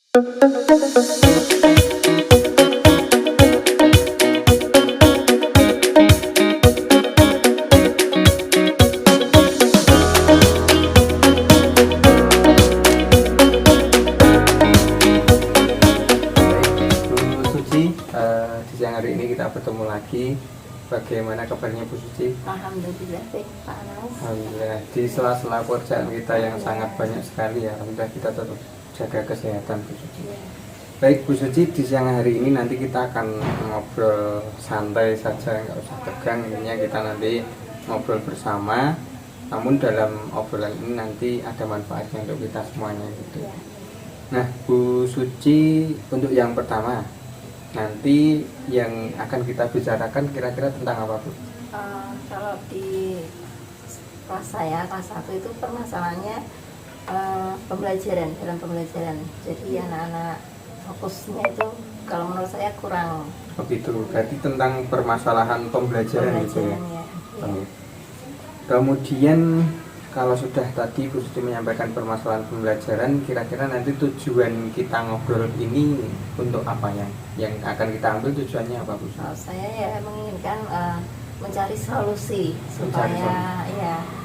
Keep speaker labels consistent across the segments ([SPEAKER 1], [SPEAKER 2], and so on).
[SPEAKER 1] Di siang hari ini kita bertemu lagi. Bagaimana kabarnya Bu Suci?
[SPEAKER 2] Alhamdulillah baik Pak Anas.
[SPEAKER 1] Alhamdulillah. Di sela-sela pekerjaan kita yang sangat banyak sekali ya, alhamdulillah kita tetap jaga kesehatan Bu Suci. Baik Bu Suci, di siang hari ini nanti kita akan ngobrol santai saja, nggak usah tegang. Intinya kita nanti ngobrol bersama. Namun dalam obrolan ini nanti ada manfaatnya untuk kita semuanya gitu. Nah Bu Suci, untuk yang pertama, nanti yang akan kita bicarakan kira-kira tentang apa Bu?
[SPEAKER 2] Kalau di kelas saya, kelas 1 itu permasalahannya pembelajaran, dalam pembelajaran. Jadi anak-anak fokusnya itu kalau menurut saya kurang.
[SPEAKER 1] Begitu, berarti tentang permasalahan pembelajaran gitu ya.
[SPEAKER 2] Ya.
[SPEAKER 1] Kemudian kalau sudah tadi Bu Suci menyampaikan permasalahan pembelajaran, kira-kira nanti tujuan kita ngobrol ini untuk apa ya? Yang akan kita ambil tujuannya apa Bu Suci?
[SPEAKER 2] Saya ya menginginkan mencari solusi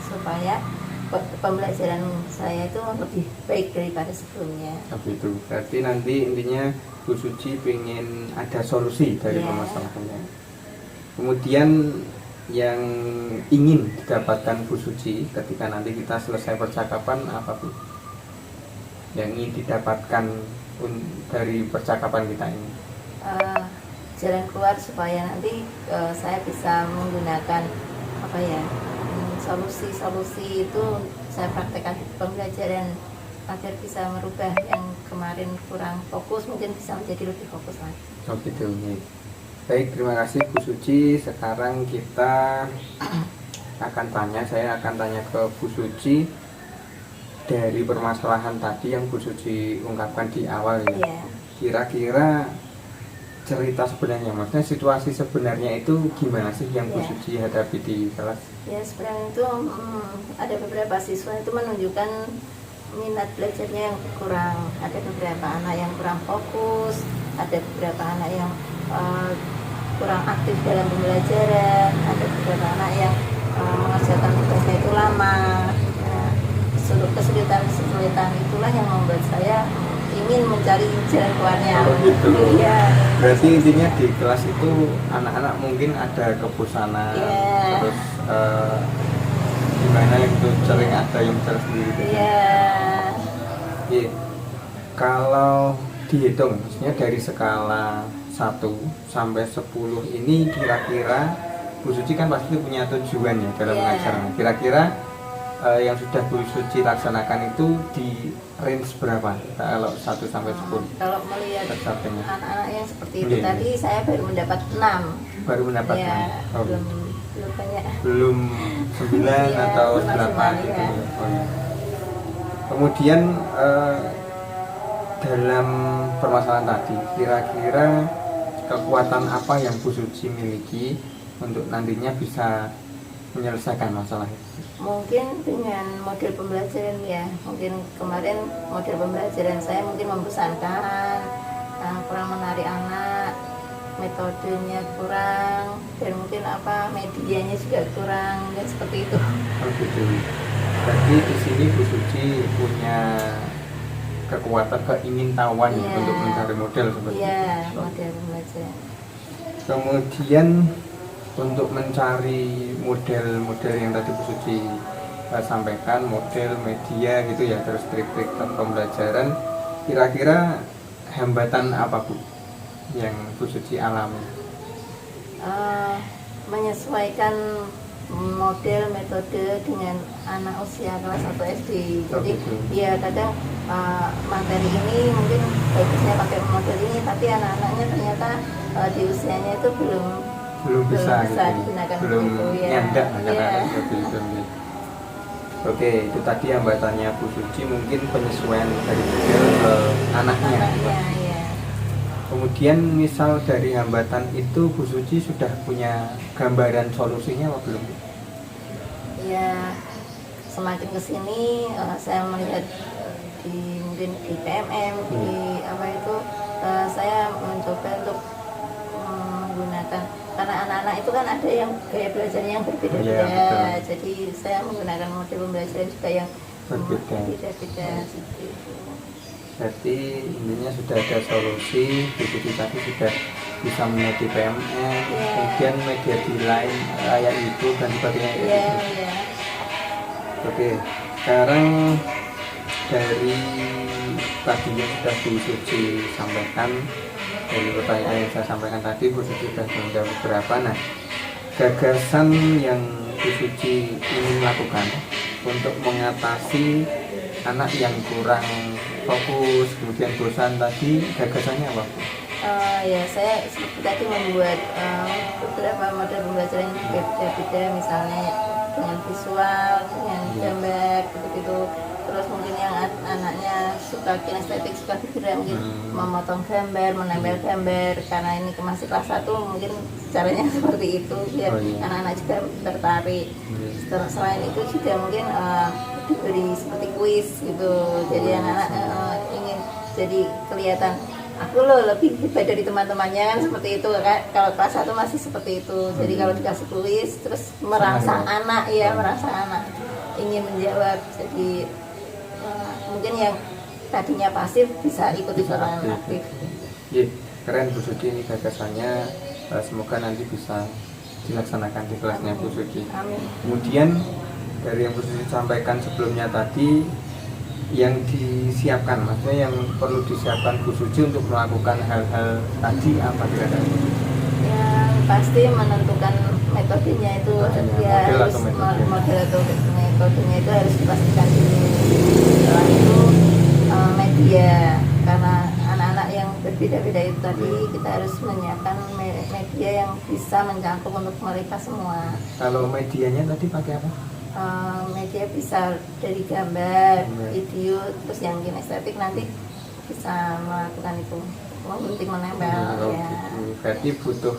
[SPEAKER 2] supaya pembelajaran saya itu lebih baik daripada sebelumnya.
[SPEAKER 1] Begitu, berarti nanti intinya Bu Suci ingin ada solusi dari permasalahannya. Kemudian yang ingin didapatkan Bu Suci ketika nanti kita selesai percakapan apa Bu? Yang ingin didapatkan dari percakapan kita ini?
[SPEAKER 2] Jalan keluar supaya nanti saya bisa menggunakan solusi-solusi itu saya praktekkan di pembelajaran agar bisa merubah yang kemarin kurang fokus mungkin bisa menjadi lebih fokus lagi.
[SPEAKER 1] Oh gitu. Baik, terima kasih Bu Suci. Sekarang kita saya akan tanya ke Bu Suci dari permasalahan tadi yang Bu Suci ungkapkan di awal ya. Kira-kira cerita sebenarnya, maksudnya situasi sebenarnya itu gimana sih yang Bu Suci hadapi di kelas?
[SPEAKER 2] Ya sebenarnya itu ada beberapa siswa itu menunjukkan minat belajarnya yang kurang, ada beberapa anak yang kurang fokus, ada beberapa anak yang kurang aktif dalam pembelajaran, ada beberapa anak yang mengerjakan tugasnya itu lama. Kesulitan itulah yang membuat saya ingin mencari jalan keluarnya.
[SPEAKER 1] Oh gitu.
[SPEAKER 2] Iya.
[SPEAKER 1] Berarti intinya di kelas itu anak-anak mungkin ada kebosanan, terus gimana itu sering ada yang sendiri. Iya. Kalau dihitung, maksudnya dari skala 1 sampai 10 ini kira-kira Bu Suci kan pasti punya tujuan ya dalam mengajar. Kira-kira yang sudah Bu Suci laksanakan itu di range berapa? Kalau 1 sampai 10?
[SPEAKER 2] Kalau melihat anak-anak yang seperti itu tadi saya baru mendapat 6.
[SPEAKER 1] Baru mendapat 6? Oh.
[SPEAKER 2] Belum banyak.
[SPEAKER 1] Belum 9 atau 8 gitu ya. Oh, ya. Kemudian dalam permasalahan tadi, kira-kira kekuatan apa yang Bu Suci miliki untuk nantinya bisa menyelesaikan masalah itu?
[SPEAKER 2] Mungkin dengan model pembelajaran ya, mungkin kemarin model pembelajaran saya mungkin membosankan, kurang menarik anak, metodenya kurang, dan mungkin medianya juga kurang, dan seperti itu.
[SPEAKER 1] Oh gitu. Berarti di sini Bu Suci punya kekuatan keingintahuan untuk mencari model seperti itu.
[SPEAKER 2] Model pembelajaran.
[SPEAKER 1] Kemudian untuk mencari model-model yang tadi Bu Suci sampaikan, model media gitu ya, terus trik-trik pembelajaran, kira-kira hambatan apa Bu yang Bu Suci alami?
[SPEAKER 2] Menyesuaikan model metode dengan anak usia kelas 1 SD. Jadi kadang materi ini mungkin bagusnya pakai model ini, tapi anak-anaknya ternyata di usianya itu belum bisa
[SPEAKER 1] gitu.
[SPEAKER 2] digunakan,
[SPEAKER 1] belum nyandak seperti itu. Oke, itu tadi hambatannya Bu Suci, mungkin penyesuaian dari model ke anaknya. Kemudian misal dari hambatan itu Bu Suci sudah punya gambaran solusinya apa belum?
[SPEAKER 2] Ya, semakin kesini saya melihat mungkin di PMM, di mencoba untuk menggunakan, karena anak-anak itu kan ada yang gaya belajarnya yang berbeda-beda.
[SPEAKER 1] Iya, betul.
[SPEAKER 2] Jadi saya menggunakan model pembelajaran juga yang
[SPEAKER 1] Berbeda.
[SPEAKER 2] seperti itu.
[SPEAKER 1] Berarti intinya sudah ada solusi, BPD tadi sudah bisa menyedi PMN, kemudian media di lain kayak YouTube dan sebagainya.
[SPEAKER 2] Iya.
[SPEAKER 1] Oke, sekarang dari tadi yang sudah Bu Suci sampaikan, dari pertanyaan yang saya sampaikan tadi, Bu Suci sudah menjawab beberapa. Nah, gagasan yang Bu Suci ingin lakukan untuk mengatasi anak yang kurang fokus, kemudian bosan tadi, gagasannya apa?
[SPEAKER 2] Ya, saya seperti tadi membuat beberapa model pembelajaran yang berbeda-beda, misalnya dengan visual, dengan gambar, gitu. Terus mungkin yang anaknya suka kinestetik, suka bergerak, mungkin memotong gambar, menempel gambar, karena ini masih kelas 1, mungkin caranya seperti itu biar anak-anak juga tertarik. Selain itu juga mungkin diberi seperti kuis gitu, jadi anak-anak ingin jadi kelihatan aku loh lebih hebat dari teman-temannya, kan seperti itu kan. Kalau kelas 1 masih seperti itu. Jadi kalau dikasih kuis terus merangsang anak ingin menjawab. Jadi mungkin yang tadinya pasif bisa ikut-ikutan aktif.
[SPEAKER 1] Iya, keren Bu Suci ini gagasannya. Semoga nanti bisa dilaksanakan di kelasnya Bu Suci.
[SPEAKER 2] Amin.
[SPEAKER 1] Kemudian dari yang Bu Suci sampaikan sebelumnya tadi, yang disiapkan, maksudnya yang perlu disiapkan Bu Suci untuk melakukan hal-hal tadi apa kira-kira?
[SPEAKER 2] Yang pasti menentukan metodenya itu
[SPEAKER 1] Model
[SPEAKER 2] harus
[SPEAKER 1] atau metode.
[SPEAKER 2] model atau metodenya itu harus dipastikan dulu. Setelah itu media, karena anak-anak yang berbeda-beda itu tadi kita harus menyiapkan media yang bisa mencakup untuk mereka semua.
[SPEAKER 1] Kalau medianya tadi pakai apa?
[SPEAKER 2] Media bisa dari gambar, video, terus yang kinestetik nanti bisa melakukan itu, menggunting, menempel. Ya.
[SPEAKER 1] Berarti butuh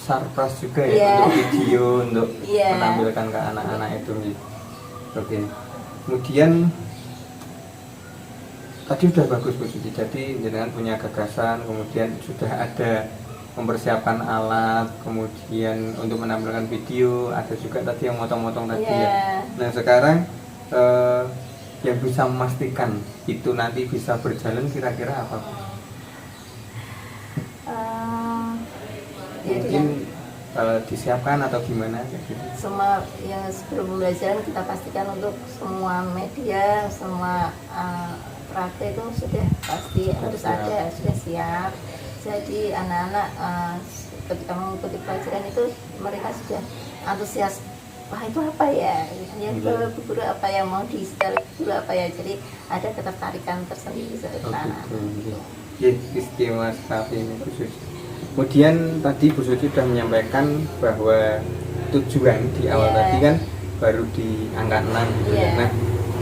[SPEAKER 1] sarkas juga ya,
[SPEAKER 2] Yeah.
[SPEAKER 1] untuk video, untuk
[SPEAKER 2] Yeah.
[SPEAKER 1] menampilkan ke anak-anak itu. Oke. Kemudian tadi sudah bagus Bu Suci, jadi jenengan punya gagasan, kemudian sudah ada mempersiapkan alat, kemudian untuk menampilkan video, ada juga tadi yang motong-motong tadi ya. Nah sekarang yang bisa memastikan itu nanti bisa berjalan kira-kira apa? Mungkin disiapkan atau gimana gitu?
[SPEAKER 2] Semua yang sebelum pembelajaran kita pastikan untuk semua media, semua perangkat itu sudah pasti harus ada, sudah siap. Jadi anak-anak ketika mengikuti pelajaran itu mereka sudah antusias. Wah itu apa ya? Yang guru apa yang mau di-share, guru apa ya? Jadi ada ketertarikan tersendiri dari anak.
[SPEAKER 1] Ya, istimewa sekali ini Bu Suci. Kemudian tadi Bu Suci sudah menyampaikan bahwa tujuan di awal tadi kan baru di angka 6 gitu ya. Nah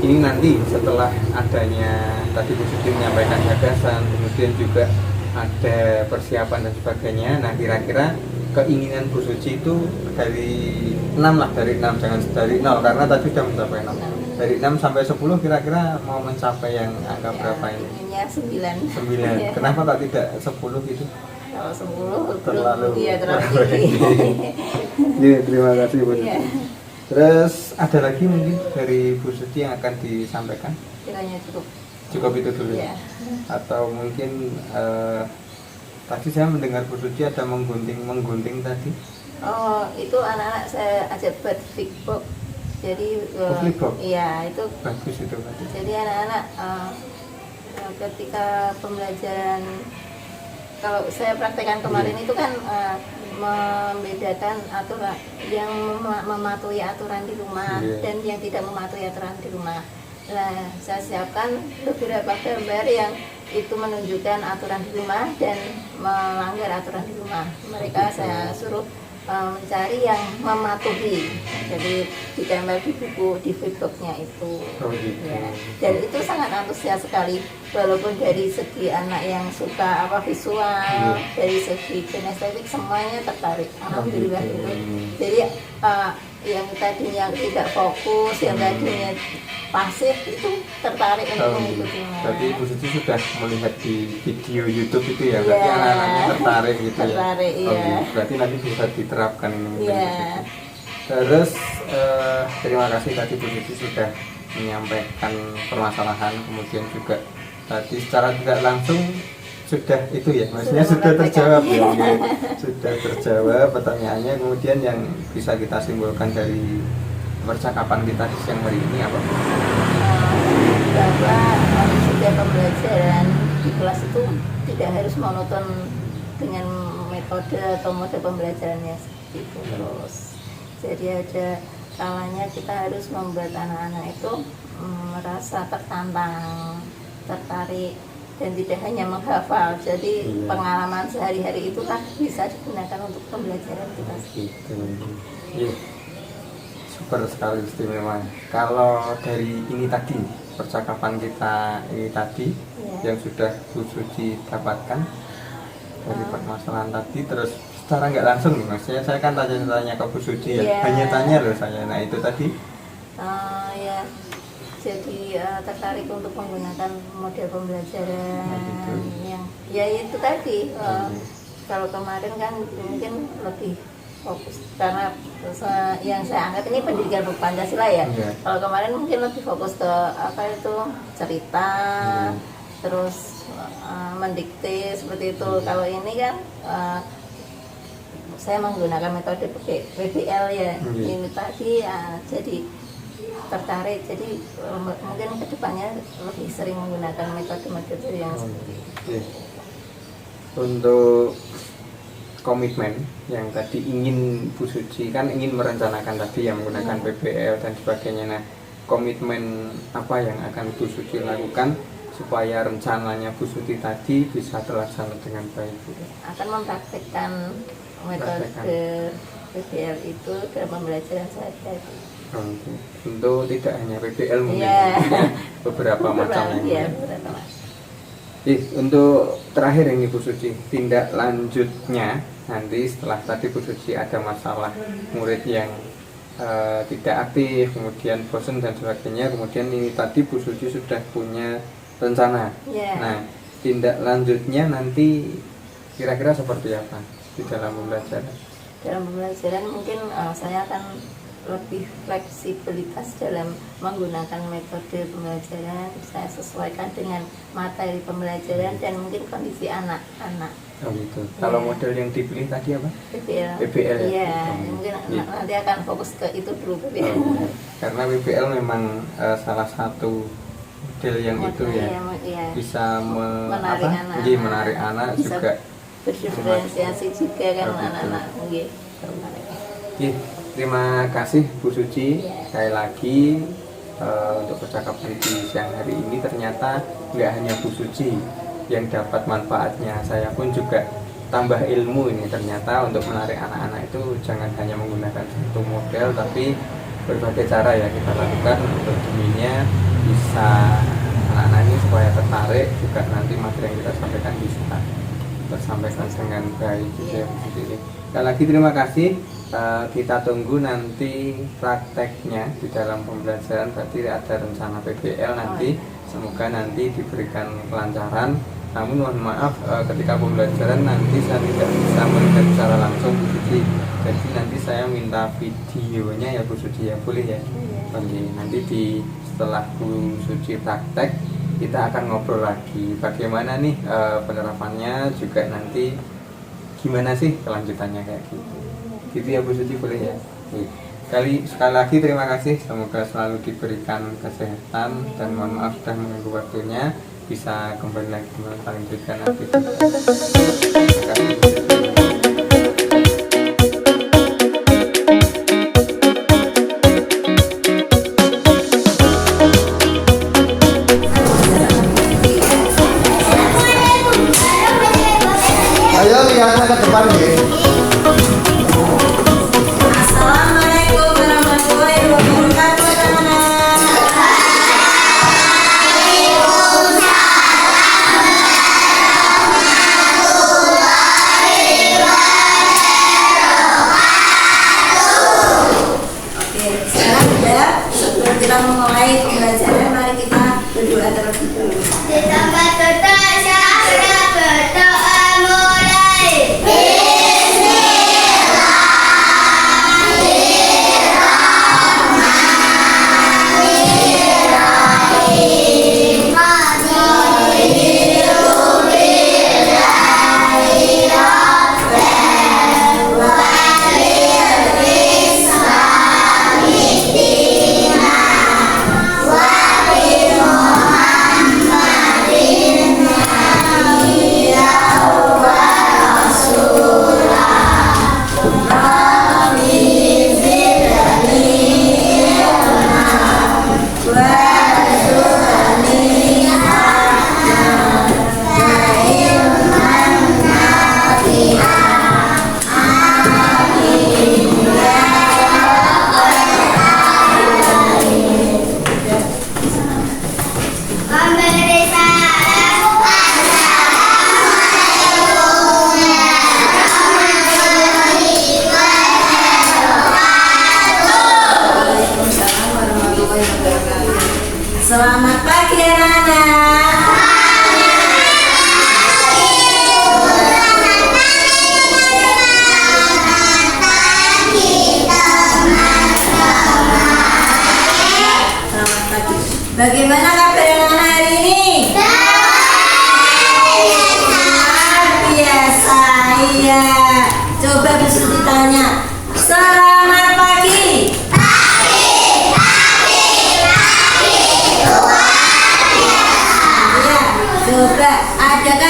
[SPEAKER 1] ini nanti setelah adanya tadi Bu Suci menyampaikan gagasan, kemudian juga ada persiapan dan sebagainya. Nah kira-kira keinginan Bu Suci itu dari 6 lah, dari 6, jangan dari 0 karena tadi sudah mencapai 6. Dari 6 sampai 10 kira-kira mau mencapai yang angka berapa ini?
[SPEAKER 2] Inginnya 9.
[SPEAKER 1] 9. Kenapa tak tidak 10 gitu?
[SPEAKER 2] Kalau 10
[SPEAKER 1] terlalu
[SPEAKER 2] tinggi.
[SPEAKER 1] Iya, terima kasih Bu Suci.
[SPEAKER 2] Iya.
[SPEAKER 1] Terus ada lagi mungkin dari Bu Suci yang akan disampaikan?
[SPEAKER 2] Kiranya
[SPEAKER 1] Cukup itu dulu.
[SPEAKER 2] Iya.
[SPEAKER 1] Atau mungkin tadi saya mendengar Bu Suci ada menggunting tadi.
[SPEAKER 2] Oh, itu anak-anak saya ajak buat flickbox. Jadi
[SPEAKER 1] flickbox?
[SPEAKER 2] Iya, itu
[SPEAKER 1] bagus itu tadi.
[SPEAKER 2] Jadi anak-anak ketika pembelajaran, kalau saya praktekkan kemarin itu kan membedakan aturan yang mematuhi aturan di rumah dan yang tidak mematuhi aturan di rumah. Nah, saya siapkan beberapa gambar yang itu menunjukkan aturan di rumah dan melanggar aturan di rumah. Mereka saya suruh mencari yang mematuhi, jadi ditempel di buku, di flipboxnya itu. Ya. Dan itu sangat antusias sekali, walaupun dari segi anak yang suka visual, dari segi kinestetik semuanya tertarik. Alhamdulillah gitu. Jadi yang tadinya tidak fokus, yang tadinya pasif itu tertarik untuk mengikutinya.
[SPEAKER 1] Berarti Ibu Suci sudah melihat di video YouTube itu ya, berarti
[SPEAKER 2] Iya.
[SPEAKER 1] anak-anaknya tertarik gitu
[SPEAKER 2] Tertarik,
[SPEAKER 1] ya.
[SPEAKER 2] iya.
[SPEAKER 1] Berarti nanti bisa diterapkan ini mungkin
[SPEAKER 2] Iya.
[SPEAKER 1] Bu Suci. Terus terima kasih tadi Bu Suci sudah menyampaikan permasalahan, kemudian juga tadi secara tidak langsung sudah itu ya, maksudnya sudah terjawab ya, ya. Sudah terjawab pertanyaannya. Kemudian yang bisa kita simpulkan dari percakapan kita di siang hari ini apa?
[SPEAKER 2] Bahwa setiap pembelajaran di kelas itu tidak harus monoton dengan metode atau mode pembelajarannya seperti itu terus. Jadi ada kalanya kita harus membuat anak-anak itu merasa tertantang, tertarik, dan tidak hanya menghafal. Jadi pengalaman sehari-hari itulah bisa digunakan untuk pembelajaran kita.
[SPEAKER 1] Gitu. Iya. Super sekali, istimewa. Kalau dari ini tadi percakapan kita ini tadi yang sudah Bu Suci dapatkan dari permasalahan tadi, terus secara nggak langsung nih, maksudnya saya kan tanya-tanya ke Bu Suci ya, hanya tanya loh saya. Nah itu tadi.
[SPEAKER 2] Ya, jadi tertarik untuk menggunakan model pembelajaran yang ya itu tadi. Kalau kemarin kan mungkin lebih fokus karena yang saya angkat ini pendidikan Pancasila ya. Kalau kemarin mungkin lebih fokus ke apa itu cerita, terus mendikte seperti itu. Kalau ini kan saya menggunakan metode PBL ya. Ini tadi ya, jadi tertarik, jadi mungkin kedepannya lebih sering menggunakan metode-metode yang seperti itu.
[SPEAKER 1] Untuk komitmen yang tadi ingin Bu Suci kan ingin merencanakan tadi yang menggunakan PBL dan sebagainya. Nah, komitmen apa yang akan Bu Suci lakukan supaya rencananya Bu Suci tadi bisa terlaksana dengan baik?
[SPEAKER 2] Akan mempraktekkan metode PBL itu dalam pembelajaran sehari-hari.
[SPEAKER 1] Tentu tidak hanya PBL mungkin, beberapa macam
[SPEAKER 2] ya.
[SPEAKER 1] Untuk terakhir ini Bu Suci, tindak lanjutnya nanti setelah tadi Bu Suci ada masalah murid yang tidak aktif, kemudian bosan dan sebagainya, kemudian ini tadi Bu Suci sudah punya rencana. Nah, tindak lanjutnya nanti kira-kira seperti apa di dalam pembelajaran?
[SPEAKER 2] Dalam pembelajaran mungkin saya akan lebih fleksibilitas dalam menggunakan metode pembelajaran. Saya sesuaikan dengan materi pembelajaran dan mungkin kondisi anak-anak.
[SPEAKER 1] Oh gitu. Kalau model yang dipilih tadi apa?
[SPEAKER 2] PBL.
[SPEAKER 1] PBL.
[SPEAKER 2] Iya, mungkin nanti akan fokus ke itu dulu PBL.
[SPEAKER 1] Karena PBL memang salah satu model yang itu ya, bisa menarik anak
[SPEAKER 2] bisa
[SPEAKER 1] juga
[SPEAKER 2] berdiferensiasi juga kan anak-anak.
[SPEAKER 1] Terima kasih Bu Suci sekali lagi untuk percakapan di siang hari ini. Ternyata nggak hanya Bu Suci yang dapat manfaatnya, saya pun juga tambah ilmu ini. Ternyata untuk menarik anak-anak itu jangan hanya menggunakan satu model, tapi berbagai cara ya kita lakukan untuk deminya bisa anak-anak ini supaya tertarik, juga nanti materi yang kita sampaikan bisa tersampaikan dengan baik. Sekali lagi terima kasih. Kita tunggu nanti prakteknya di dalam pembelajaran. Berarti ada rencana PBL nanti, semoga nanti diberikan kelancaran. Namun mohon maaf ketika pembelajaran nanti saya tidak bisa melihat secara langsung Bu Suci. Jadi nanti saya minta videonya ya Bu Suci ya, boleh ya? Oke, nanti setelah Bu Suci praktek kita akan ngobrol lagi bagaimana nih penerapannya, juga nanti gimana sih kelanjutannya kayak gitu. Gitu ya Bu Suci, boleh ya? Sekali lagi terima kasih, semoga selalu diberikan kesehatan dan mohon maaf sudah mengganggu waktunya. Bisa kembali lagi melanjutkan aktivitas. Terima kasih Bu Suci.
[SPEAKER 3] Ayo lihatnya ke depan ya.
[SPEAKER 4] Assalamualaikum warahmatullahi wabarakatuh, anak-anak.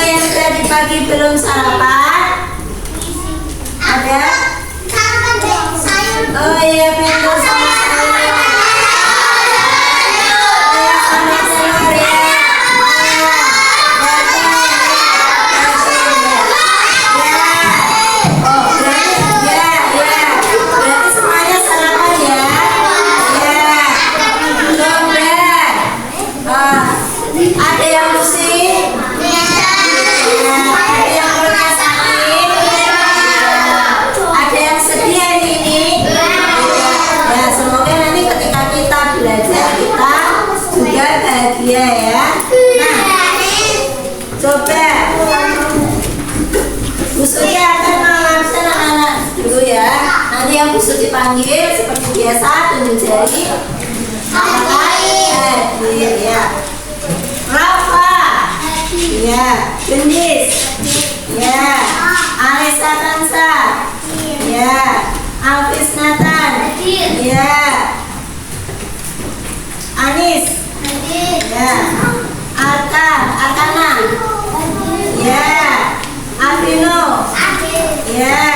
[SPEAKER 4] yang tadi pagi belum sarapan? Ada? Oh iya, bento sama sayur. Ya, sama telur ya. Berarti semuanya sarapan ya. Ada yang pusing? Ada yang pernah sakit? Ada yang sedih hari ini? Ya, semoga nanti ketika kita belajar kita juga bahagia ya. Nah, coba Bu Suti akan mengabsen anak-anak dulu ya. Nanti yang Bu Suti panggil seperti biasa tunjuk jari. Apakah hadir ya? Rafa, ya. Gendis, ya. Alisa Kansa, ya. Alvis Nathan, ya. Anis, ya. Arkana, ya. Alvino, ya.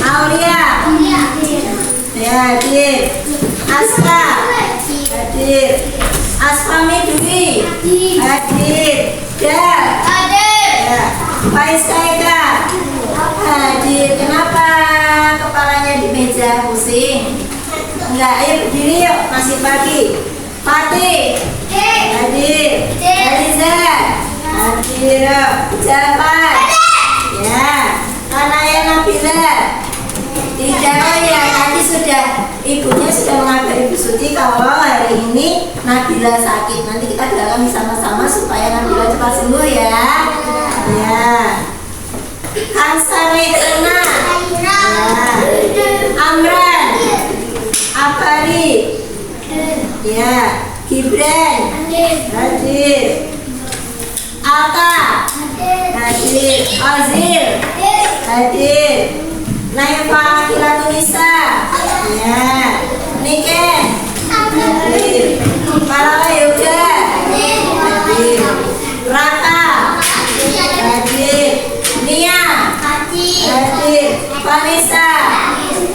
[SPEAKER 4] Aulia, ya. Hadir. Aska, hadir. Asfami Dwi, hadir. Dal, ya. Faiza Eka, hadir. Kenapa kepalanya di meja pusing? Enggak, ayo berdiri yuk, masih pagi. Fatih, hadir. Eliza, hadir. Jafar, ya. Kanaya Nabila, tidak. Oh ya, tadi sudah ibunya sudah mengabari Ibu Suci kalau hari ini Nabila sakit. Nanti kita doakan sama-sama supaya Nabila cepat sembuh ya. Ya. Kansari Rena, ya. Amran, Afari, ya. Gibran, hadir. Alta, hadir. Ozil, hadir. Naifa Kilatunisa, ya. Niken, hadir. Palawa Yoga, hadir. Raka, hadir. Nia, hadir. Vanessa,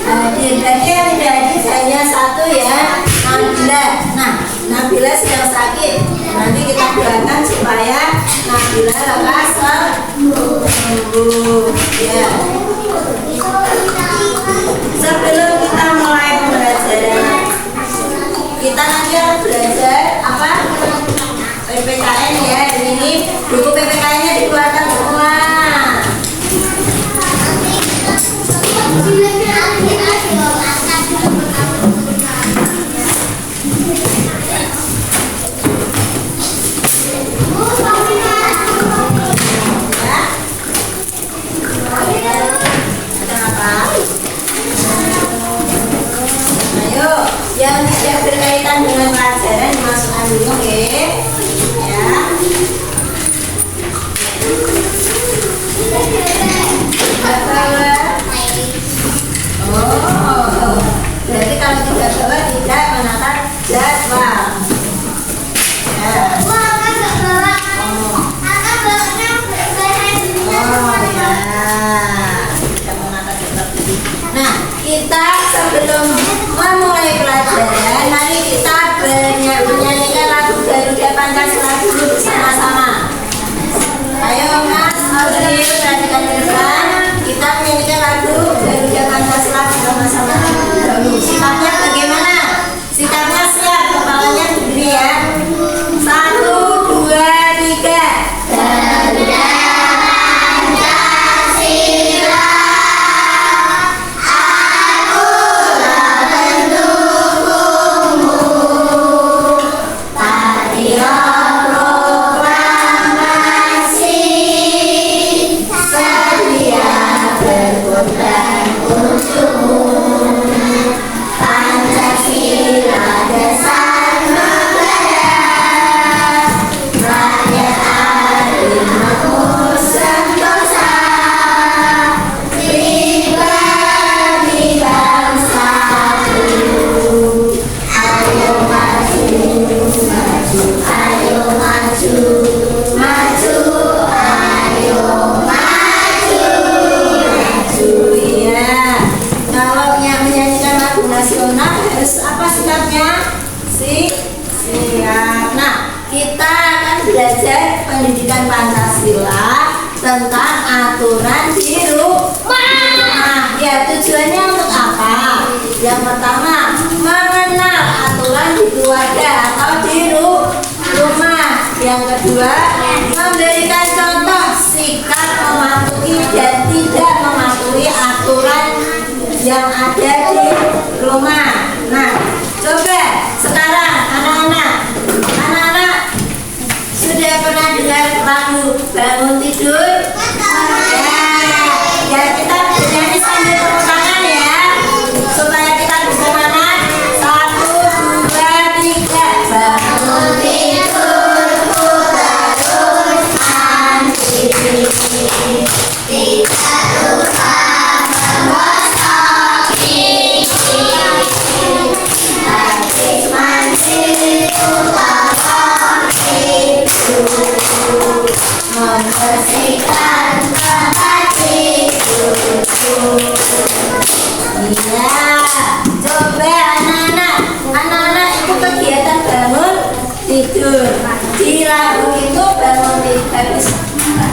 [SPEAKER 4] hadir. Berarti yang tidak hadir hanya satu ya, Nabila. Nah, Nabila sedang sakit. Nanti kita doakan supaya Nabila lekas sembuh. Ya. Sebelum kita mulai pembelajaran, kita nanti harus belajar apa? PPKN ya. Hari ini buku PPKN-nya dikeluarkan semua. Ayo, yang tidak berkaitan dengan pelajaran dimasukkan dulu, oke? Ya. Bawa. Oh, berarti kalau tidak bawa tidak menata jadwal. Ya. Nah, kita sebelum memulai pelajaran, nanti kita menyanyikan lagu Garuda Pancasila dulu bersama-sama. Ayo Mas, Audrey, perhatikan ke depan. Kita menyanyikan lagu Garuda Pancasila bersama-sama dulu. Sikapnya bagaimana? Sikapnya siap, kepalanya berdiri ya. 1, 2, 3. Garuda Pancasila. Pancasila tentang aturan di rumah. Ya, tujuannya untuk apa? Yang pertama, mengenal aturan di keluarga atau di rumah. Yang kedua, memberikan contoh sikap mematuhi dan tidak mematuhi aturan yang ada di rumah. Nah, coba sekarang anak-anak sudah pernah dengar lagu Bangun Tidur? Ya, kita bernyanyi sambil tepuk tangan ya, supaya kita bisa mana? 1, 2, 3. Bangun tidurku terus mandi, tidak lupa menggosok gigi. Habis mandi tolong tidur, membersihkan tempat tidurku. Iya, coba anak-anak itu kegiatan bangun tidur. Di lagu itu habis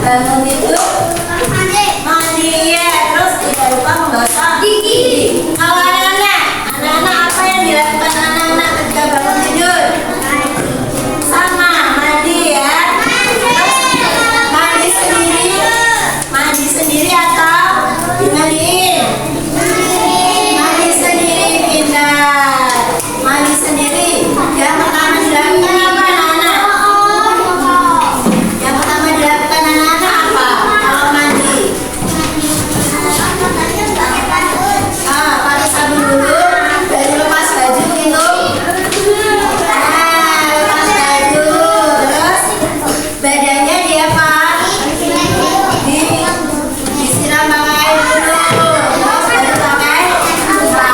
[SPEAKER 4] bangun tidur mandi ya, terus tidak lupa menggosok gigi. Kalau anak-anak apa yang dilakukan anak-anak ketika bangun tidur? Sama, mandi ya. Mandi sendiri atau dimandiin? Mandi sendiri, pintar. Mandi sendiri. Yang pertama dilakukan apa anak-anak? Yang pertama dilakukan anak-anak apa kalau mandi? Pakai sabun dulu, baru lepas baju gitu. Lepas baju, terus badannya diapa? Disiram pakai air dulu, terus baru pakai sabun.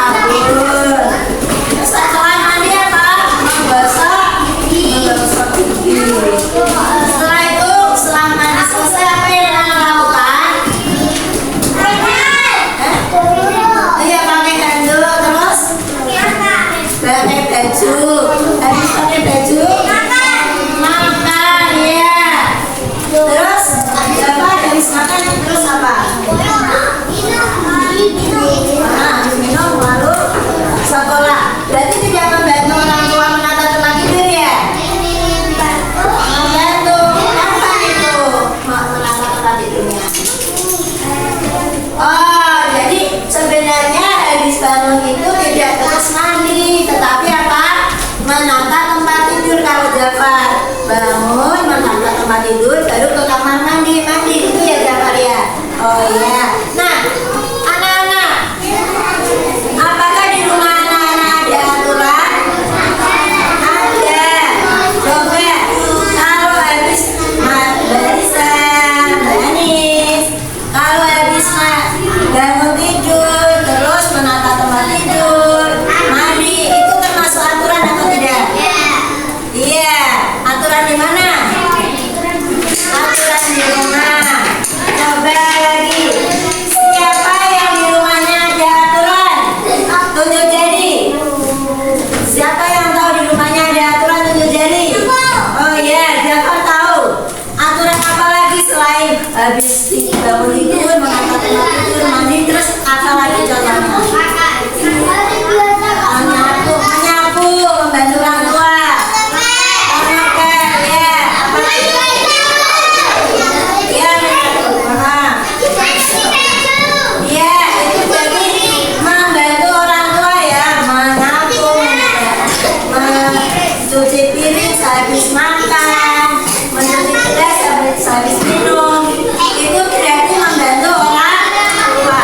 [SPEAKER 4] Setelah mandi apa? Menggosok gigi. Setelah itu, setelah mandi selesai, apa yang anak lakukan? Iya, pakai handuk, terus pakai baju. Habis pakai baju, makan ya. Terus apa? Habis makan terus apa? Habis minum lalu sekolah. Berarti tidak membantu orang tua menata tempat tidur ya? Membantu. Apa itu? Menata tempat tidurnya. Oh, jadi sebenarnya habis bangun itu tidak terus mandi, tetapi apa? Menata tempat tidur. Kalau Jafar bangun menata tempat tidur, baru ke kamar mandi itu ya Jafar ya. Oh iya. Nah, anak-anak, apakah di rumah anak-anak ada aturan? Ada. Coba kalau habis barisan, manis. Kalau habis bangun tidur, terus menata tempat tidur, mandi, itu termasuk aturan atau tidak? Iya. Aturan di mana? Aturan di rumah. Coba lagi. Siapa yang di rumahnya ada aturan? Tunjuk jari. Siapa yang tahu di rumahnya ada aturan? Tunjuk jari. Oh iya, Jafar tahu. Aturan apa lagi selain habis bangun tidur, menata tempat tidur, mandi, terus apa lagi contohnya? Menyapu, membantu orang tua. Cuci piring sehabis makan, mencuci gelas sehabis minum, itu berarti membantu orang tua.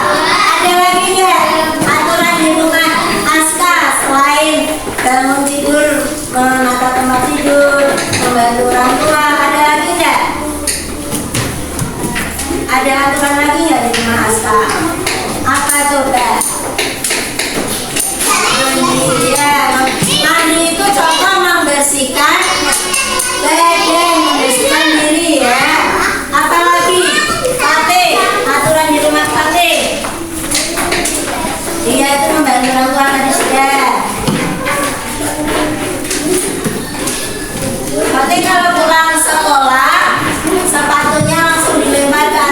[SPEAKER 4] Ada lagi nggak aturan di rumah Aska selain bangun tidur, menata tempat tidur, membantu orang tua? Ada lagi nggak? Ada aturan lagi nggak di rumah Aska? Apa coba? Mandi itu contoh membersihkan badan, membersihkan diri ya. Apalagi Fatih, aturan di rumah Fatih. Dia itu membantu orang tua tadi sudah. Fatih kalau pulang sekolah sepatunya langsung dilempar ke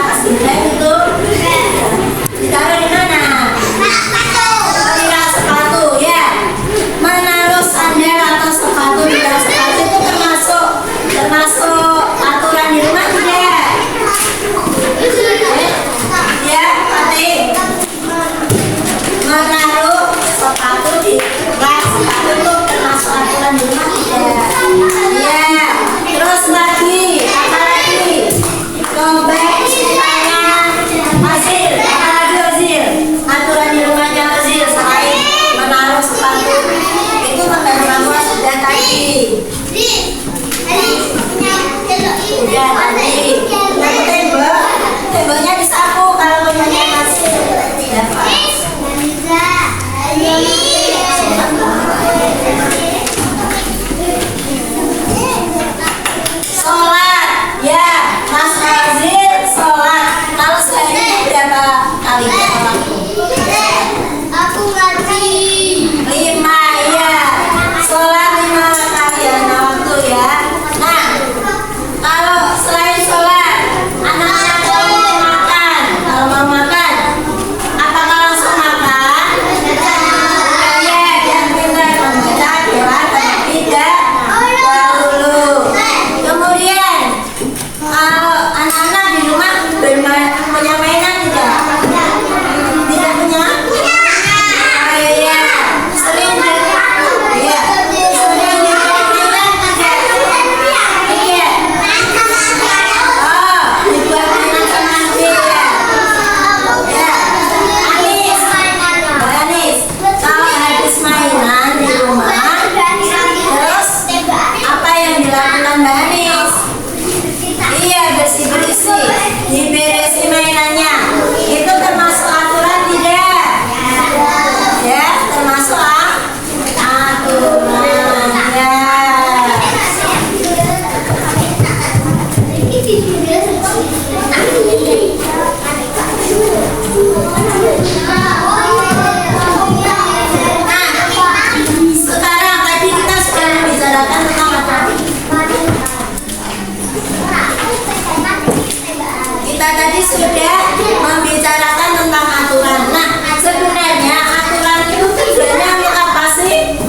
[SPEAKER 4] kita tadi sudah membicarakan tentang aturan. Nah, sebenarnya aturan itu tujuannya untuk apa sih?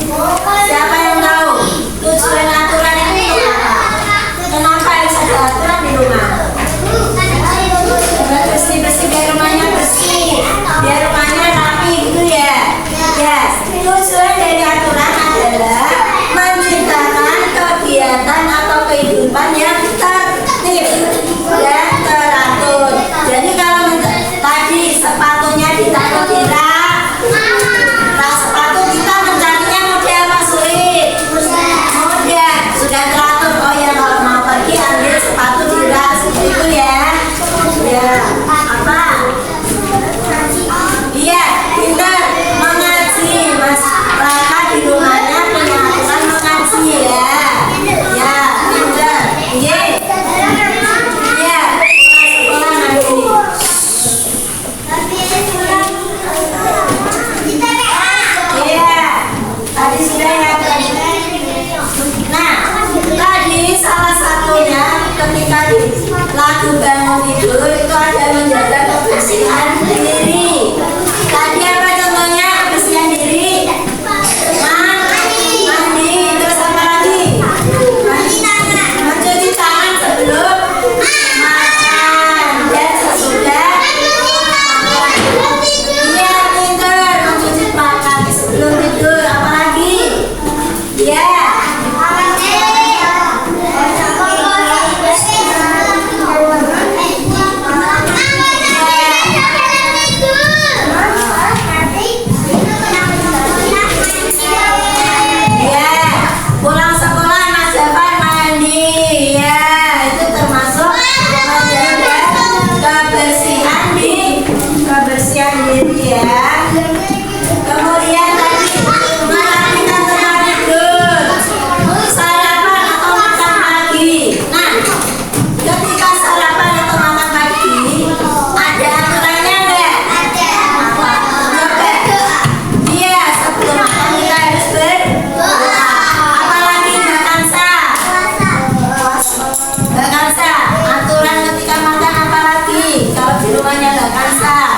[SPEAKER 4] Siapa yang tahu? Tujuan aturan itu untuk apa? Kenapa harus ada aturan di rumah? Bersih-bersih biar rumahnya bersih, biar rumahnya rapi gitu ya. Yes, tujuan dari aturan adalah menciptakan kegiatan atau kehidupan yang tertib dan teratur. Jadi kalau tadi sepatunya ditaruh di rak, sepatu kita mencarinya mudah apa sulit? Mudah, sudah teratur. Oh ya, kalau mau pergi ambil sepatu di rak seperti itu ya. Ya, apa? Iya, pintar mengaji, Mas. Raka di rumahnya punya aturan mengaji ya. Ya, pintar. Iya. Iya, sekolah nanti. Iya, tadi sudah ya. Nah, tadi salah satunya ketika di lagu bangun tidur itu ada menjaga kebersihan diri. Tadi apa contohnya kebersihan diri? Mandi, terus apa lagi? Mencuci tangan sebelum makan dan sesudah makan. Iya, pintar mencuci kaki sebelum tidur. Apa lagi? Ya. Pulang sekolah Mas Jafar mandi ya, itu termasuk menjaga kebersihan diri ya. Kemudian tadi merapikan tempat tidur, sarapan atau makan pagi. Nah, ketika sarapan atau makan pagi ada aturannya enggak? Ada. Apa? Coba. Iya, sebelum makan kita harus berdoa. Apalagi makan sah. Makan sah. Aturan ketika makan apa lagi? Kalau di rumahnya makan sah.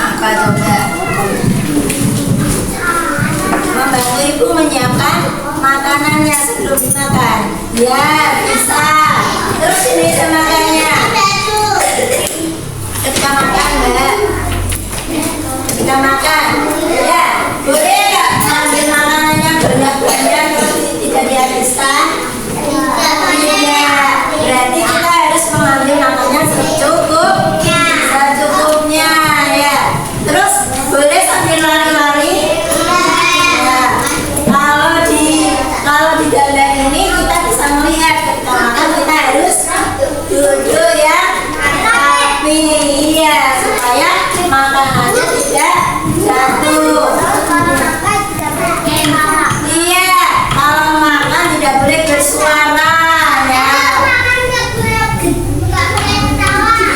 [SPEAKER 4] Apa coba? Membantu ibu menyiapkan makanannya sebelum dimakan. Ya, bisa. Terus ini semakannya. Ketika makan, Mbak. Ketika makan, ya, boleh nggak ambil makanannya banyak-banyak terus tidak dihabiskan? Tidak. Berarti kita harus mengambil makannya secukupnya, ya. Terus boleh sambil lari-lari. Ya. Kalau di dalam ini kita bisa melihat ketika makan kita harus duduk ya rapi, iya, supaya makanannya tidak jatuh. Iya, kalau makan tidak boleh bersuara ya.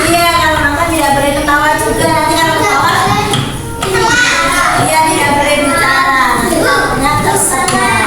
[SPEAKER 4] Iya, kalau makan tidak boleh ketawa juga. Nanti kalau ketawa, iya tidak boleh bicara. Nanti tersadar.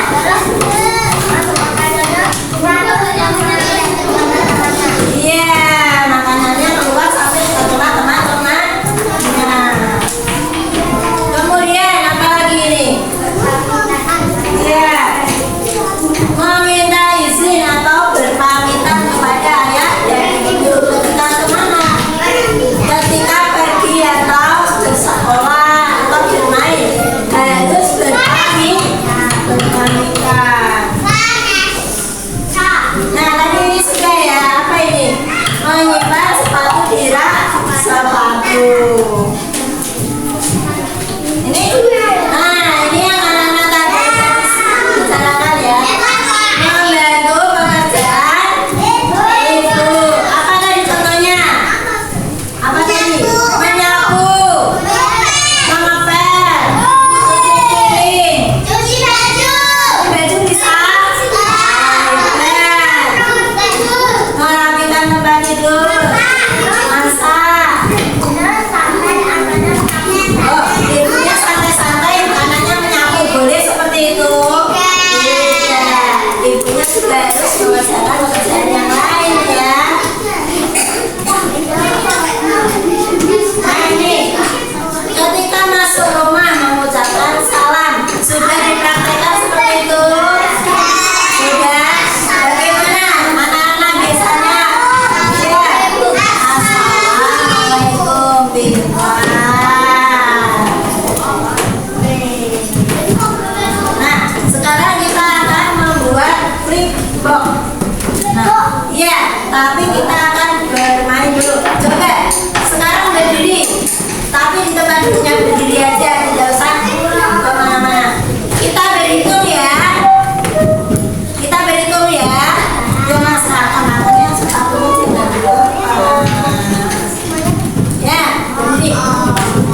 [SPEAKER 4] harus mengerjakan pekerjaan yang lain ya. Nah ini, ketika masuk rumah mengucapkan salam, sudah dipraktekkan seperti itu? Sudah? Bagaimana anak-anak biasanya? Ya. Assalamualaikum pintar. Nah, sekarang kita akan membuat flip box. Nah, ya, tapi kita akan bermain dulu. Coba, sekarang berdiri. Tapi di tempat duduknya berdiri aja, tidak usah kemana-mana. Kita berhitung ya. Kita berhitung ya. Yuk mas, makannya satu tidak lepas. Ya, berdiri.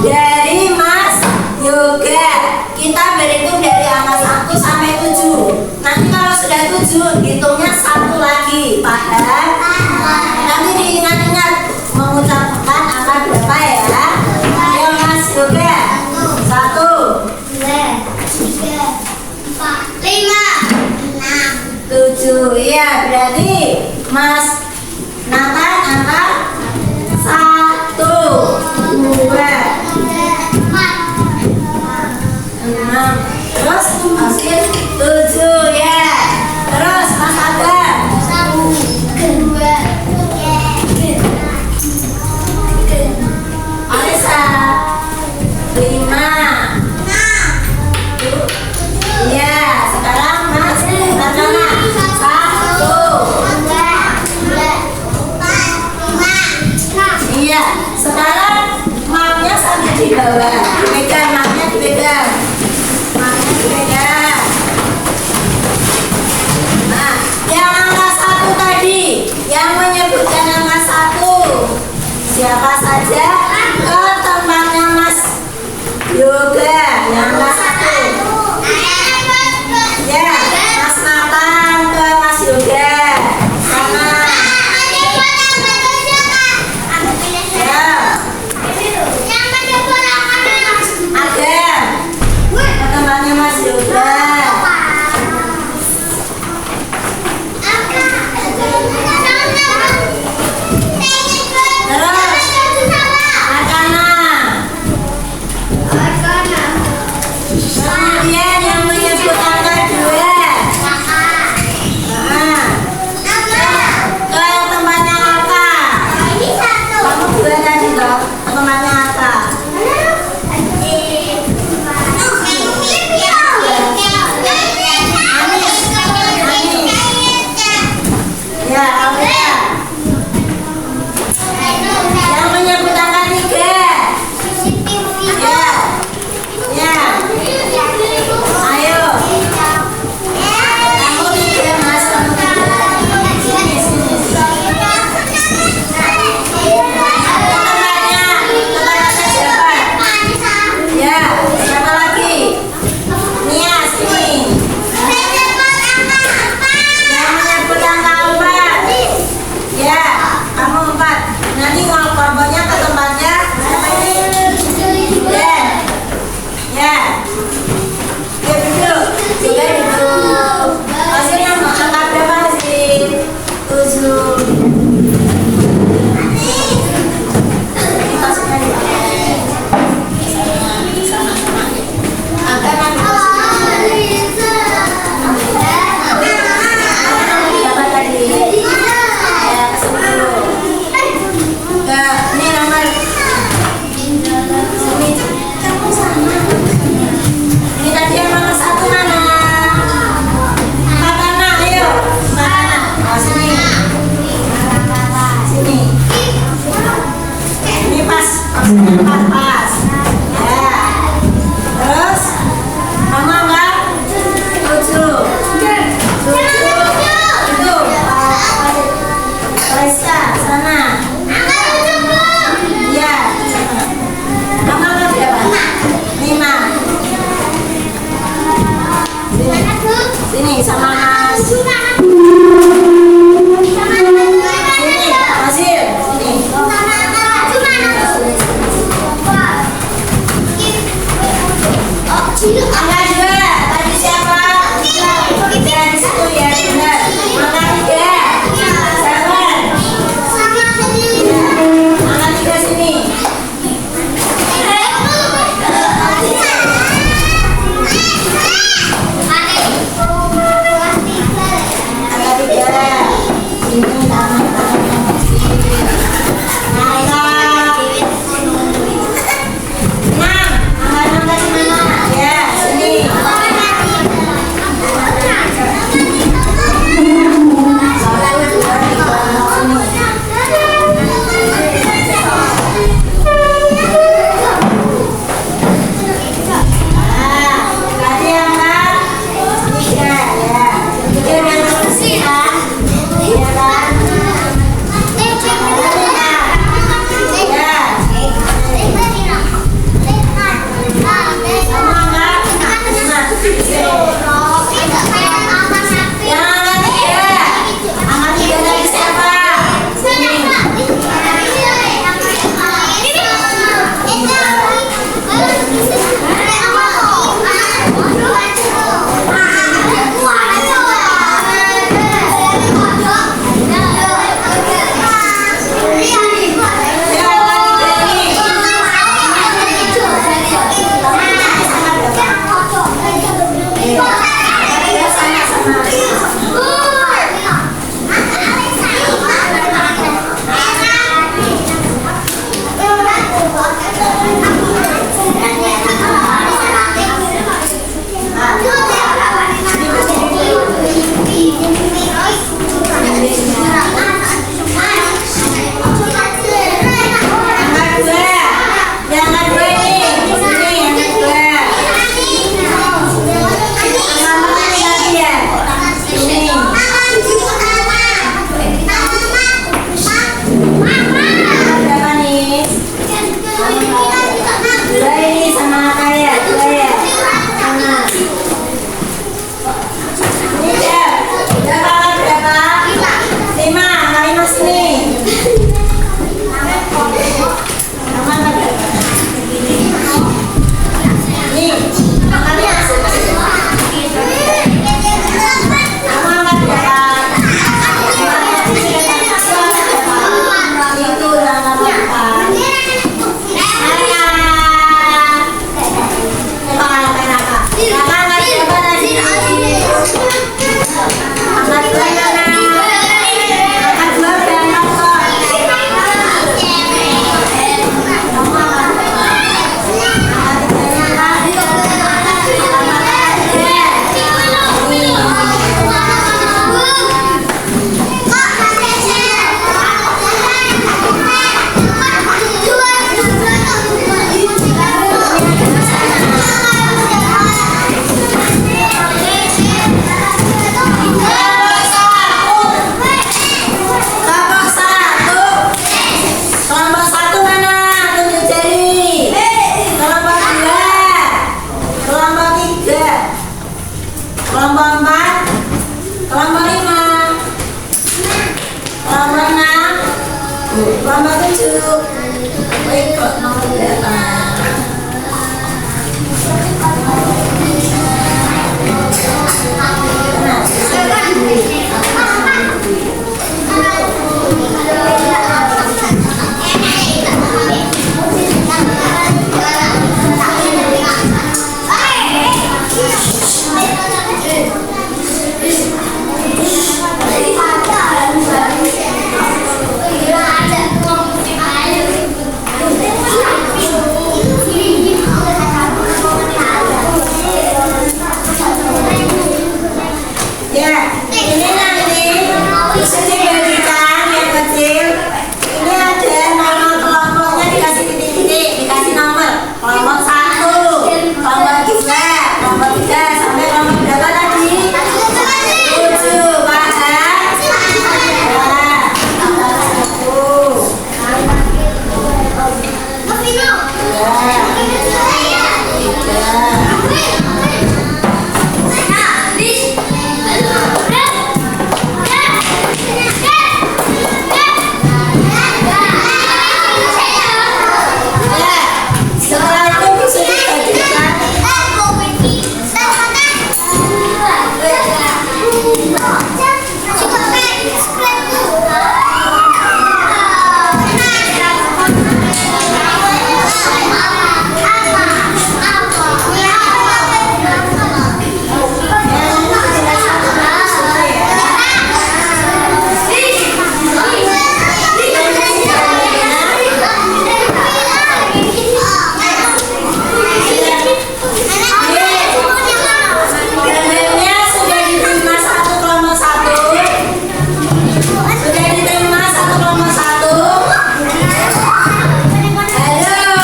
[SPEAKER 4] Dari Mas Yoga, kita berhitung dari angka 1 sampai 7. Nanti kalau sudah 7, hitungnya 1 lagi. Paham? Nanti diingat-ingat mengucapkan angka berapa ya. Ayo Mas Yoga. 1, 7. Ya, berarti Mas Nathan angka 1, 2, 6. Terus hasil 7 ya. Terus Mas Abang 2, Alisa 5. Iya, sekarang Mas Natana 1, 2, 3, 4, 5. Kelompok 7. Ikut nomor berapa? Ya, ini nanti bisa dibagikan yang kecil. Ini ada nama kelompoknya dikasih titik-titik, dikasih nomor. Kelompok 1, kelompok 2, kelompok 3 sampai kelompok berapa tadi? 7, paham? Setelah itu bisa dibagikan. Gambarnya sudah diterima satu kelompok 1. Sudah diterima satu kelompok 1. Halo.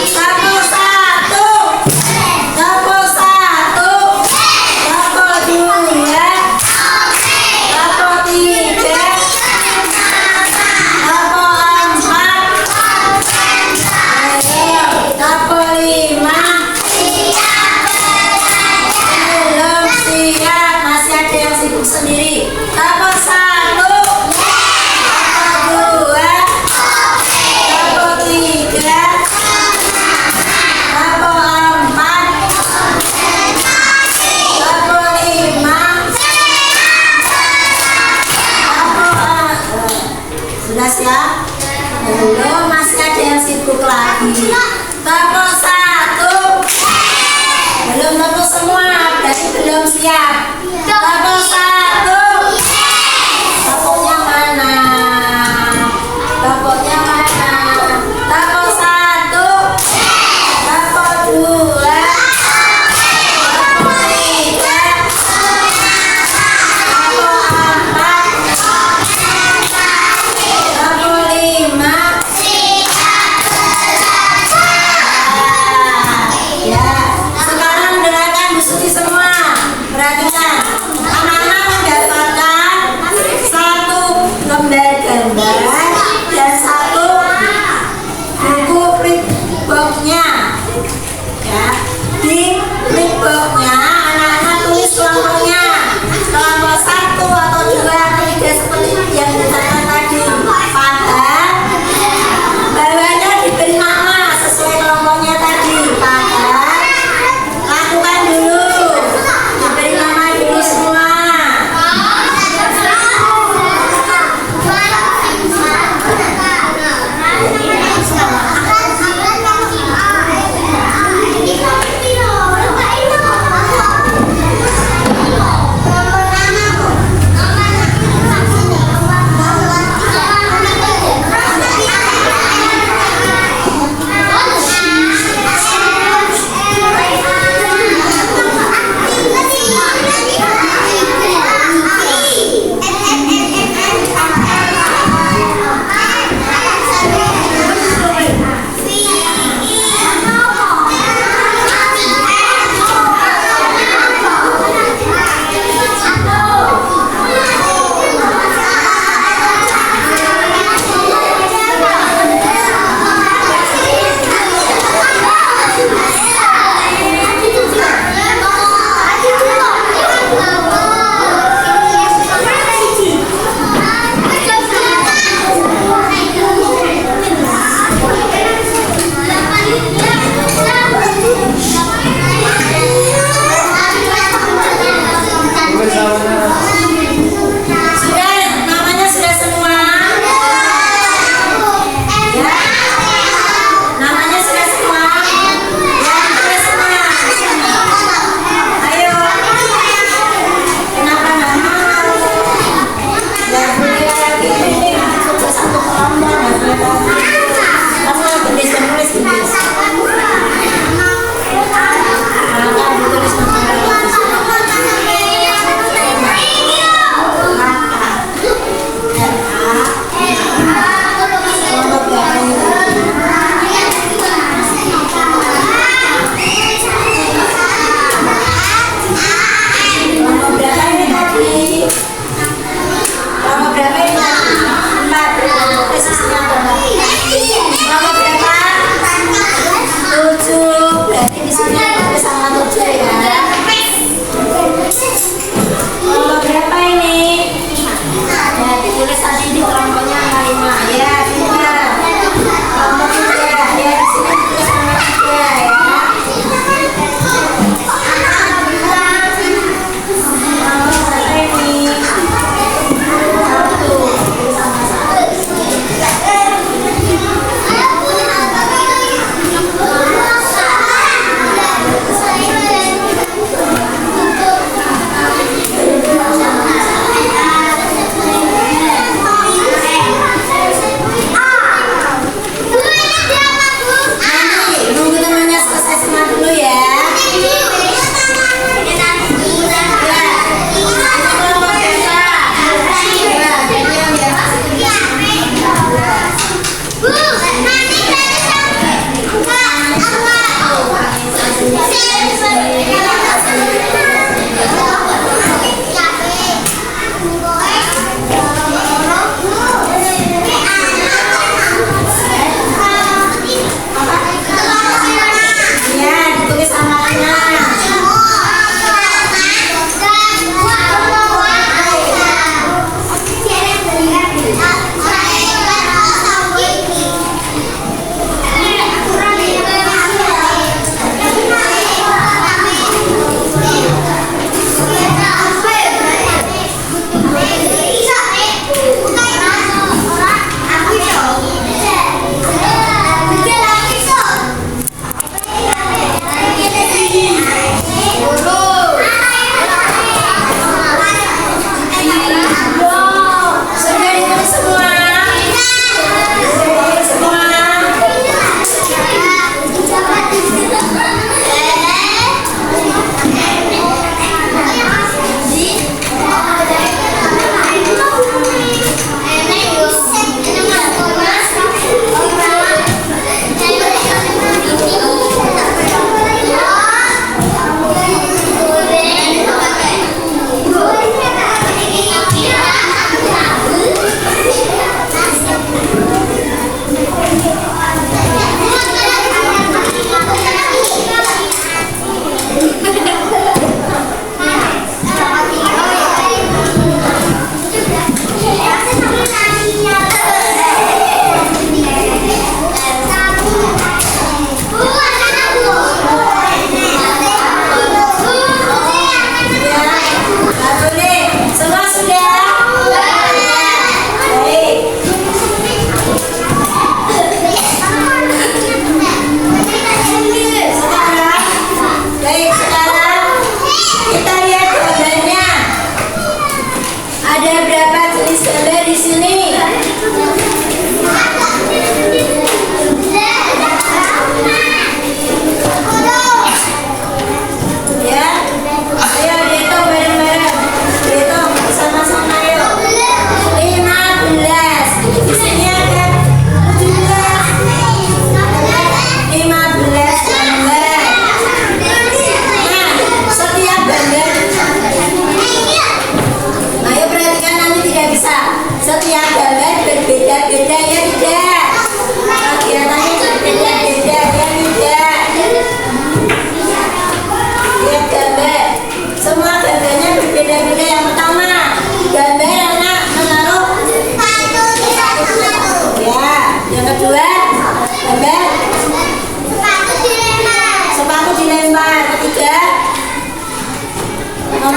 [SPEAKER 4] Kelompok 1. Kelompok 1. Kelompok 2. Kelompok 3. Kelompok 4. Kelompok 5. Belum siap, masih ada yang sibuk sendiri. Kelompok 1, kelompok 2, kelompok 3, kelompok 4, kelompok 5, kelompok sudah siap? Belum, masih ada yang sibuk lagi. Kelompok 1 belum tentu semua, berarti belum siap. Kelompok 1, kelompoknya mana? Kelompoknya mana? Kelompok 1, kelompok 2, kelompok 3, kelompok 4, kelompok 5. Ya, sekarang dengarkan Bu Suci semua. Perhatikan.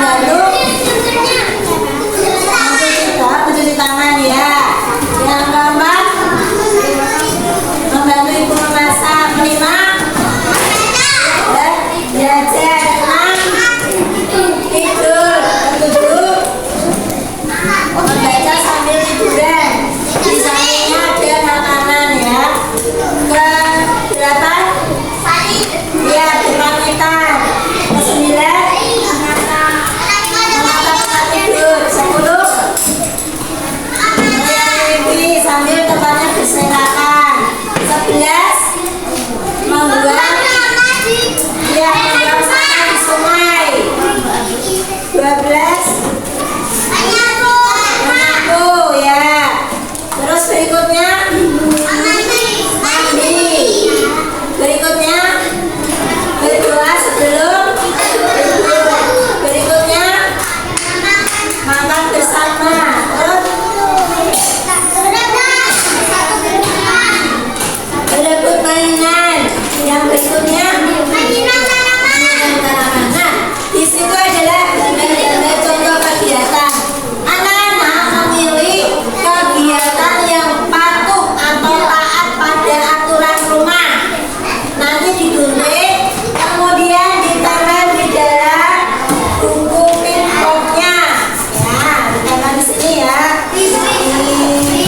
[SPEAKER 4] membantu mencuci tangan ya. Yang keempat, membantu ibu memasak. Kelima, belajar. Enam, tidur. Ketujuh, membaca sambil tiduran. Di sampingnya ada makanan ya. Ke-8, ya berpamitan. Ke-9, menatap tempat tidur. 10, mimpi sambil tempatnya berserakan. 11, membuang sampah di sungai. 12, menyapu ya. Terus berikutnya mandi. Berikutnya berdoa sebelum tidur. Berikutnya makan bersama. Terus berebut mainan. Yang berikutnya mainan tanaman. Nah, di situ adalah gambar-gambar contoh kegiatan. Anak-anak memilih kegiatan yang patuh atau taat pada aturan rumah. Nanti digunting, kemudian ditempel di dalam buku pinboxnya. Ya, ditempel di sini ya. Di sini.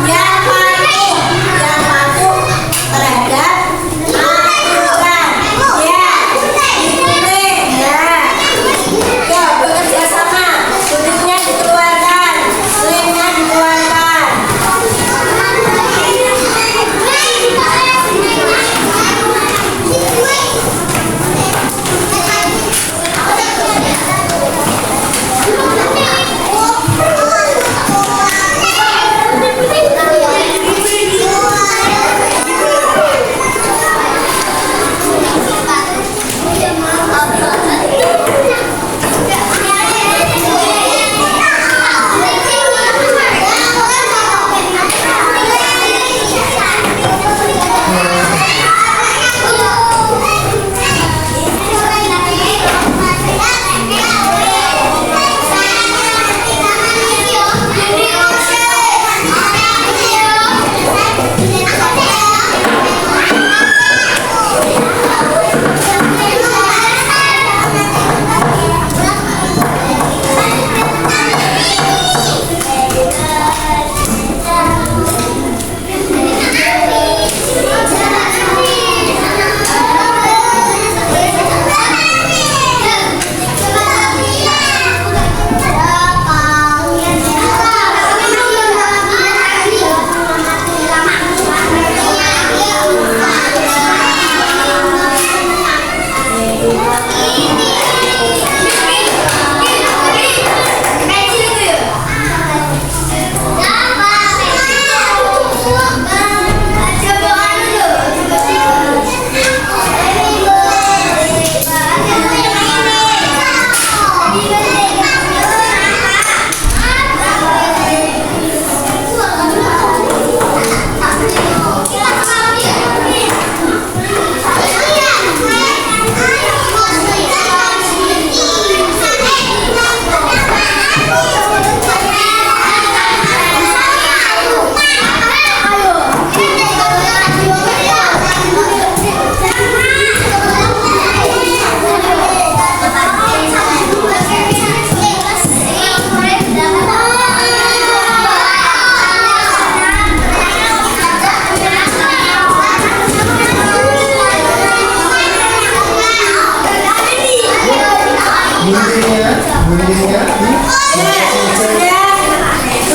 [SPEAKER 4] Yang patuh terhadap aturan. Ya, digunting ya. Ya, bekerja sama. Duduknya dikeluarkan, selimnya dikeluarkan.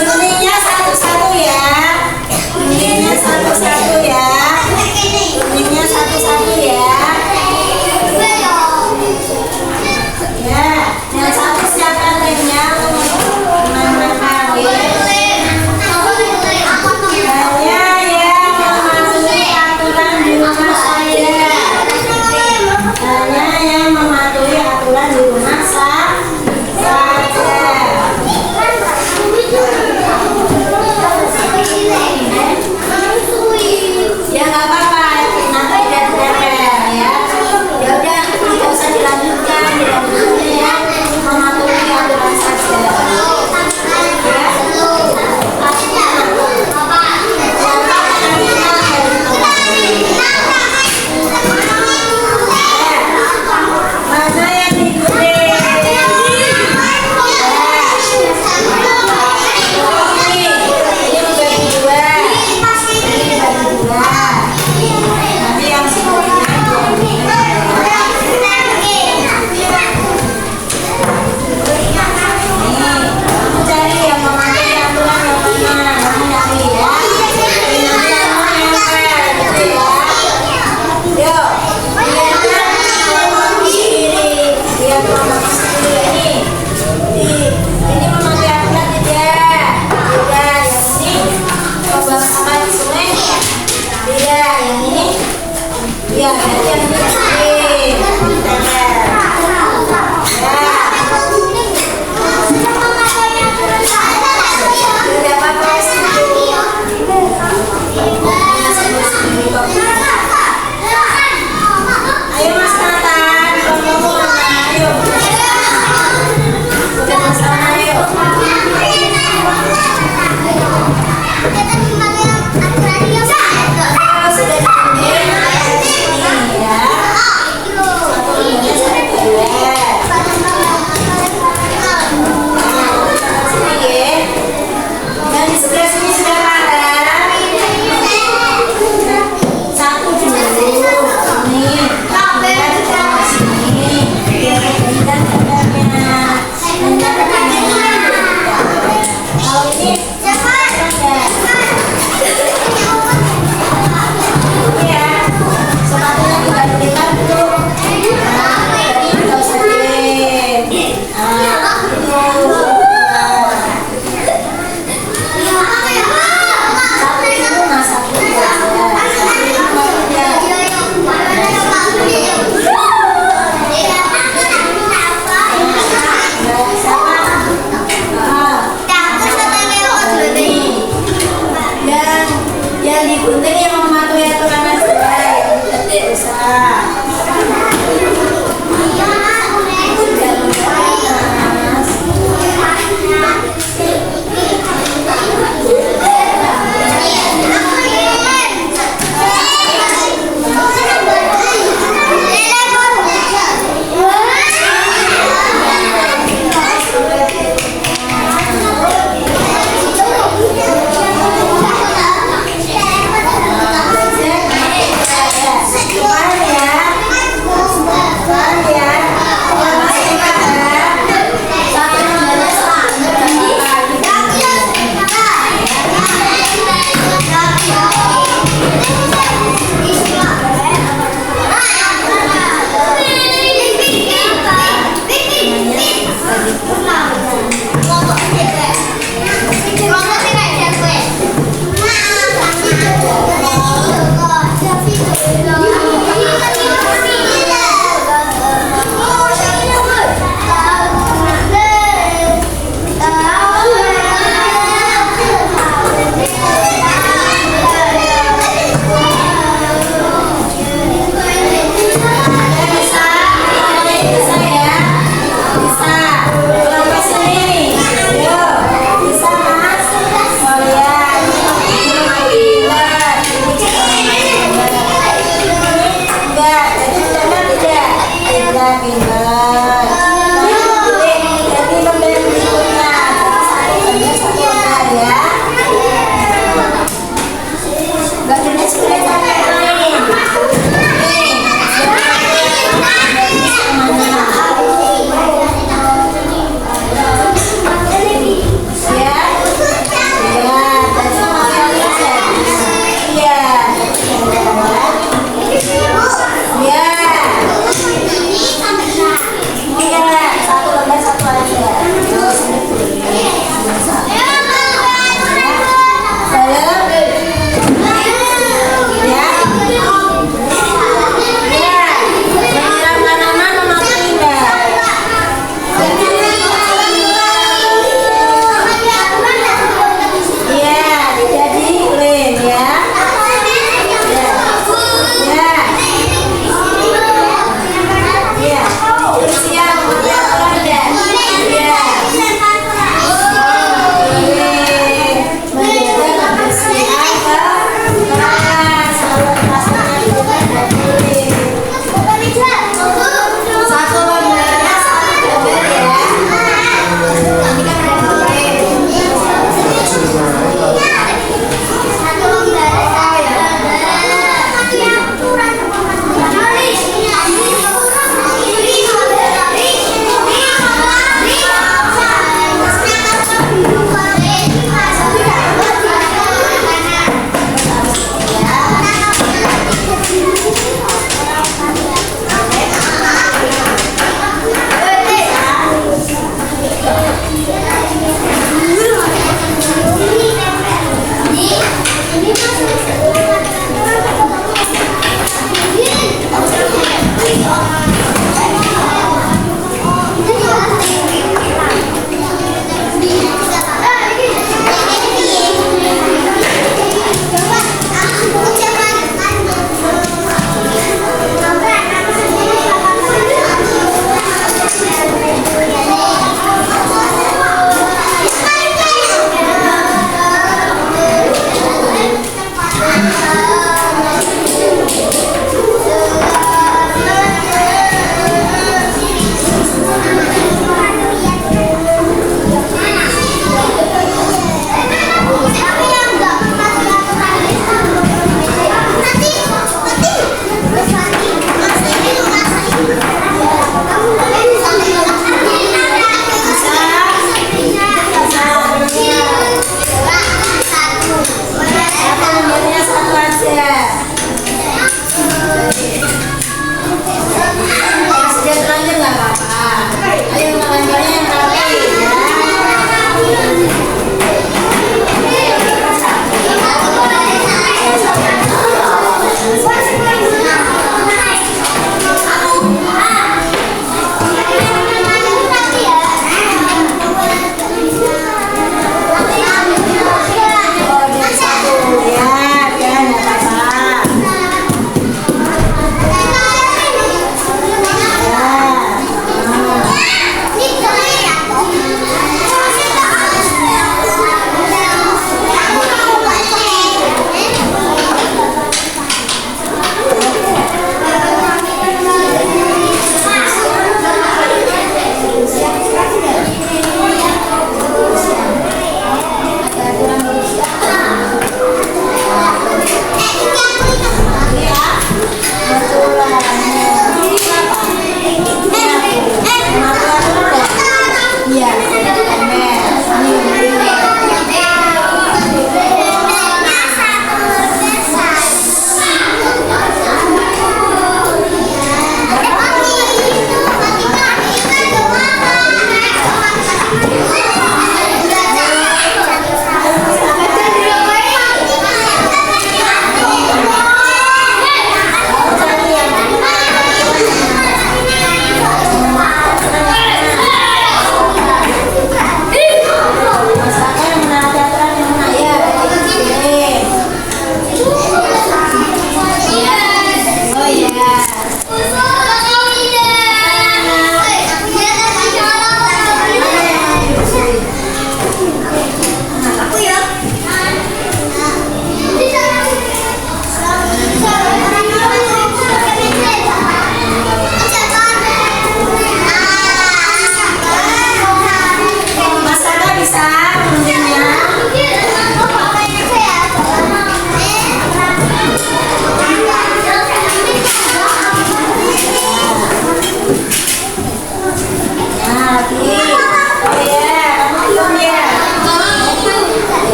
[SPEAKER 4] Guntingnya satu-satu ya. Guntingnya satu-satu ya. Guntingnya satu-satu ya. Ya, yang satu siapkan remnya. Mana-mana ya. Saya yang mematuhi aturan di rumah saya. Saya yang mematuhi aturan di rumah saya. Ya nggak apa-apa, nanti dia tempel Ya, pintar. Jadi pembelian berikutnya. Satu lembar ya. Mbak Dina sudah sampai main. Nih,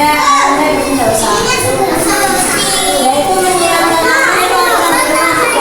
[SPEAKER 4] Anda tidak usah. Ya itu menyiapkan namanya kalau ya.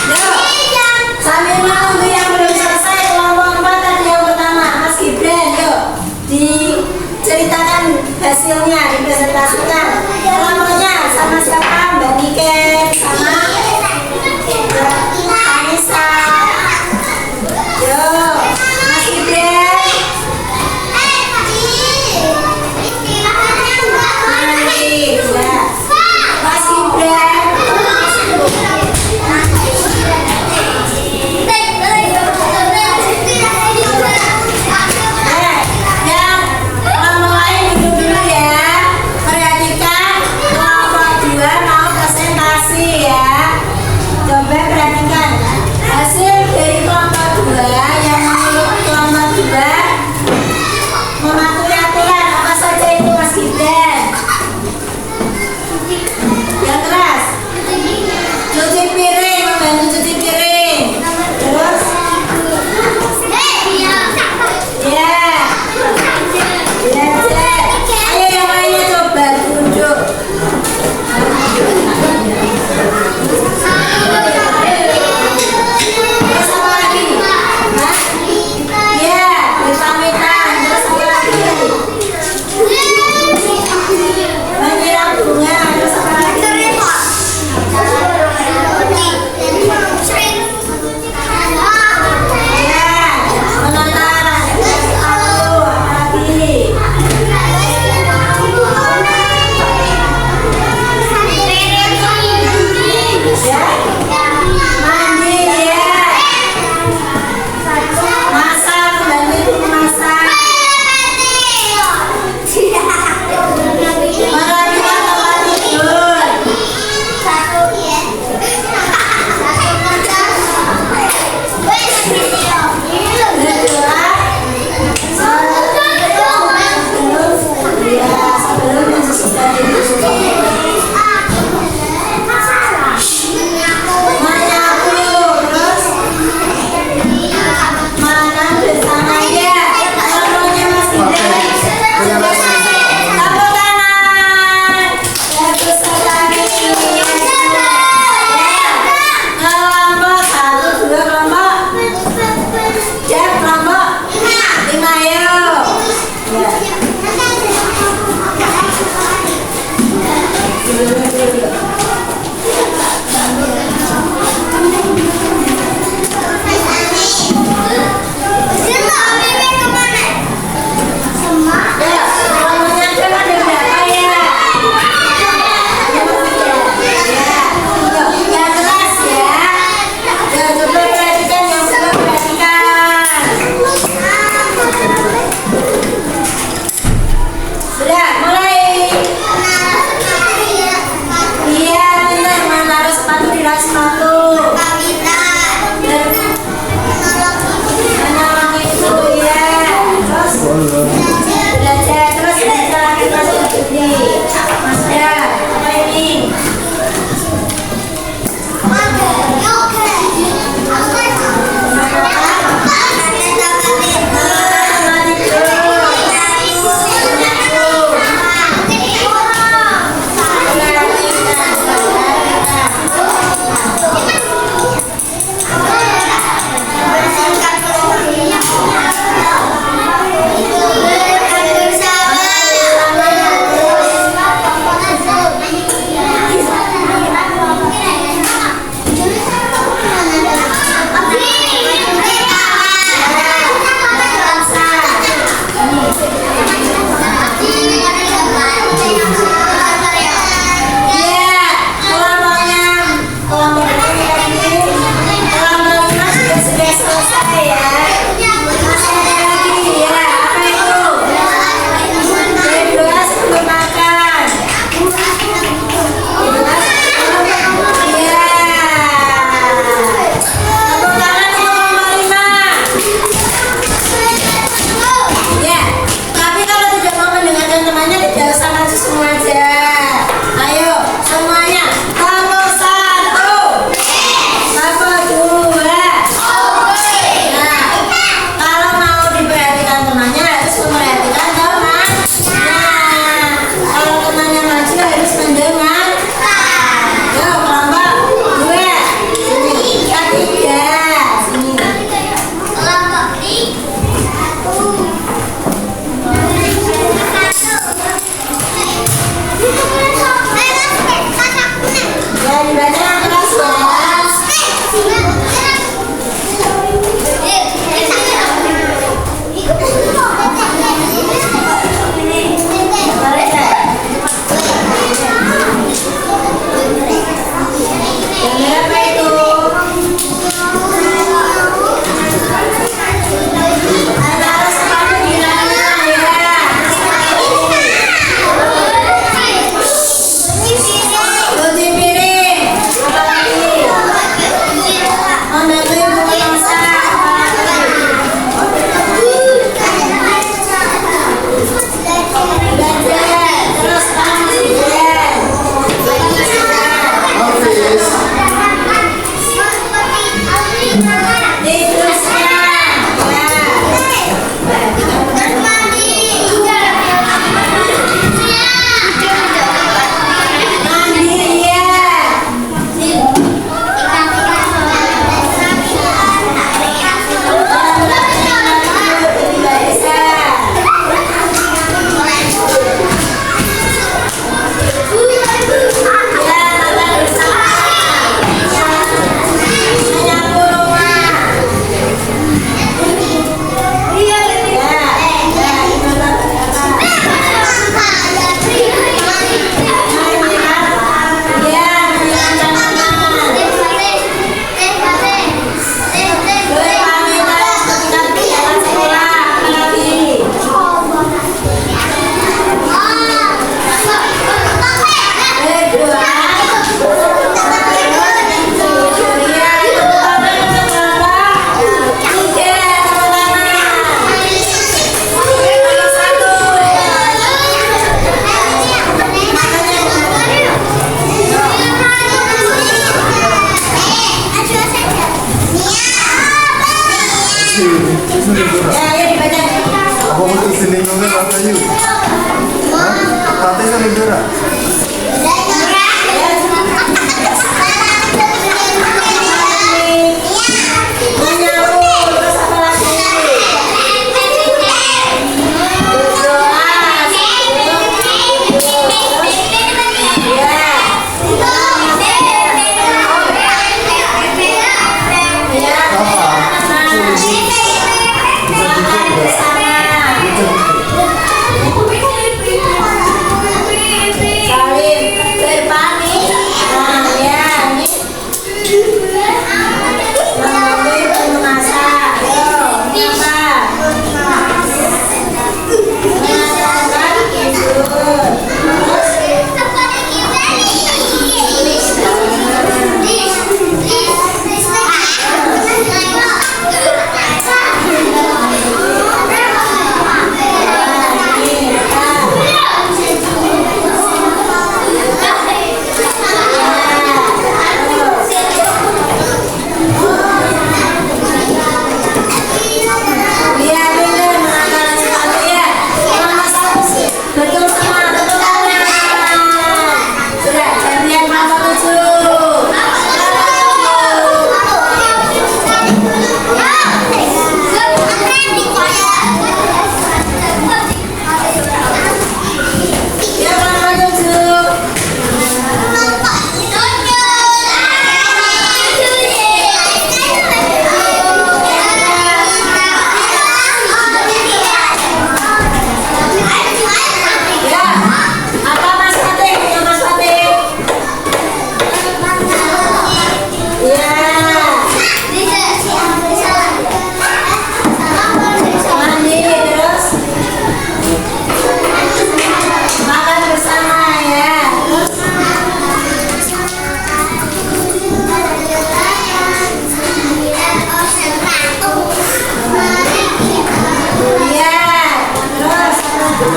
[SPEAKER 4] Nah, ya, Sambil menunggu yang belum selesai kelompok 4 tadi yang pertama, Mas Gibran, yuk diceritakan hasilnya, dipresentasikan. Kelompoknya sama siapa? Mbak Niken sama Anissa. Yuk, Mas Gibran. Mas Gibran. Yang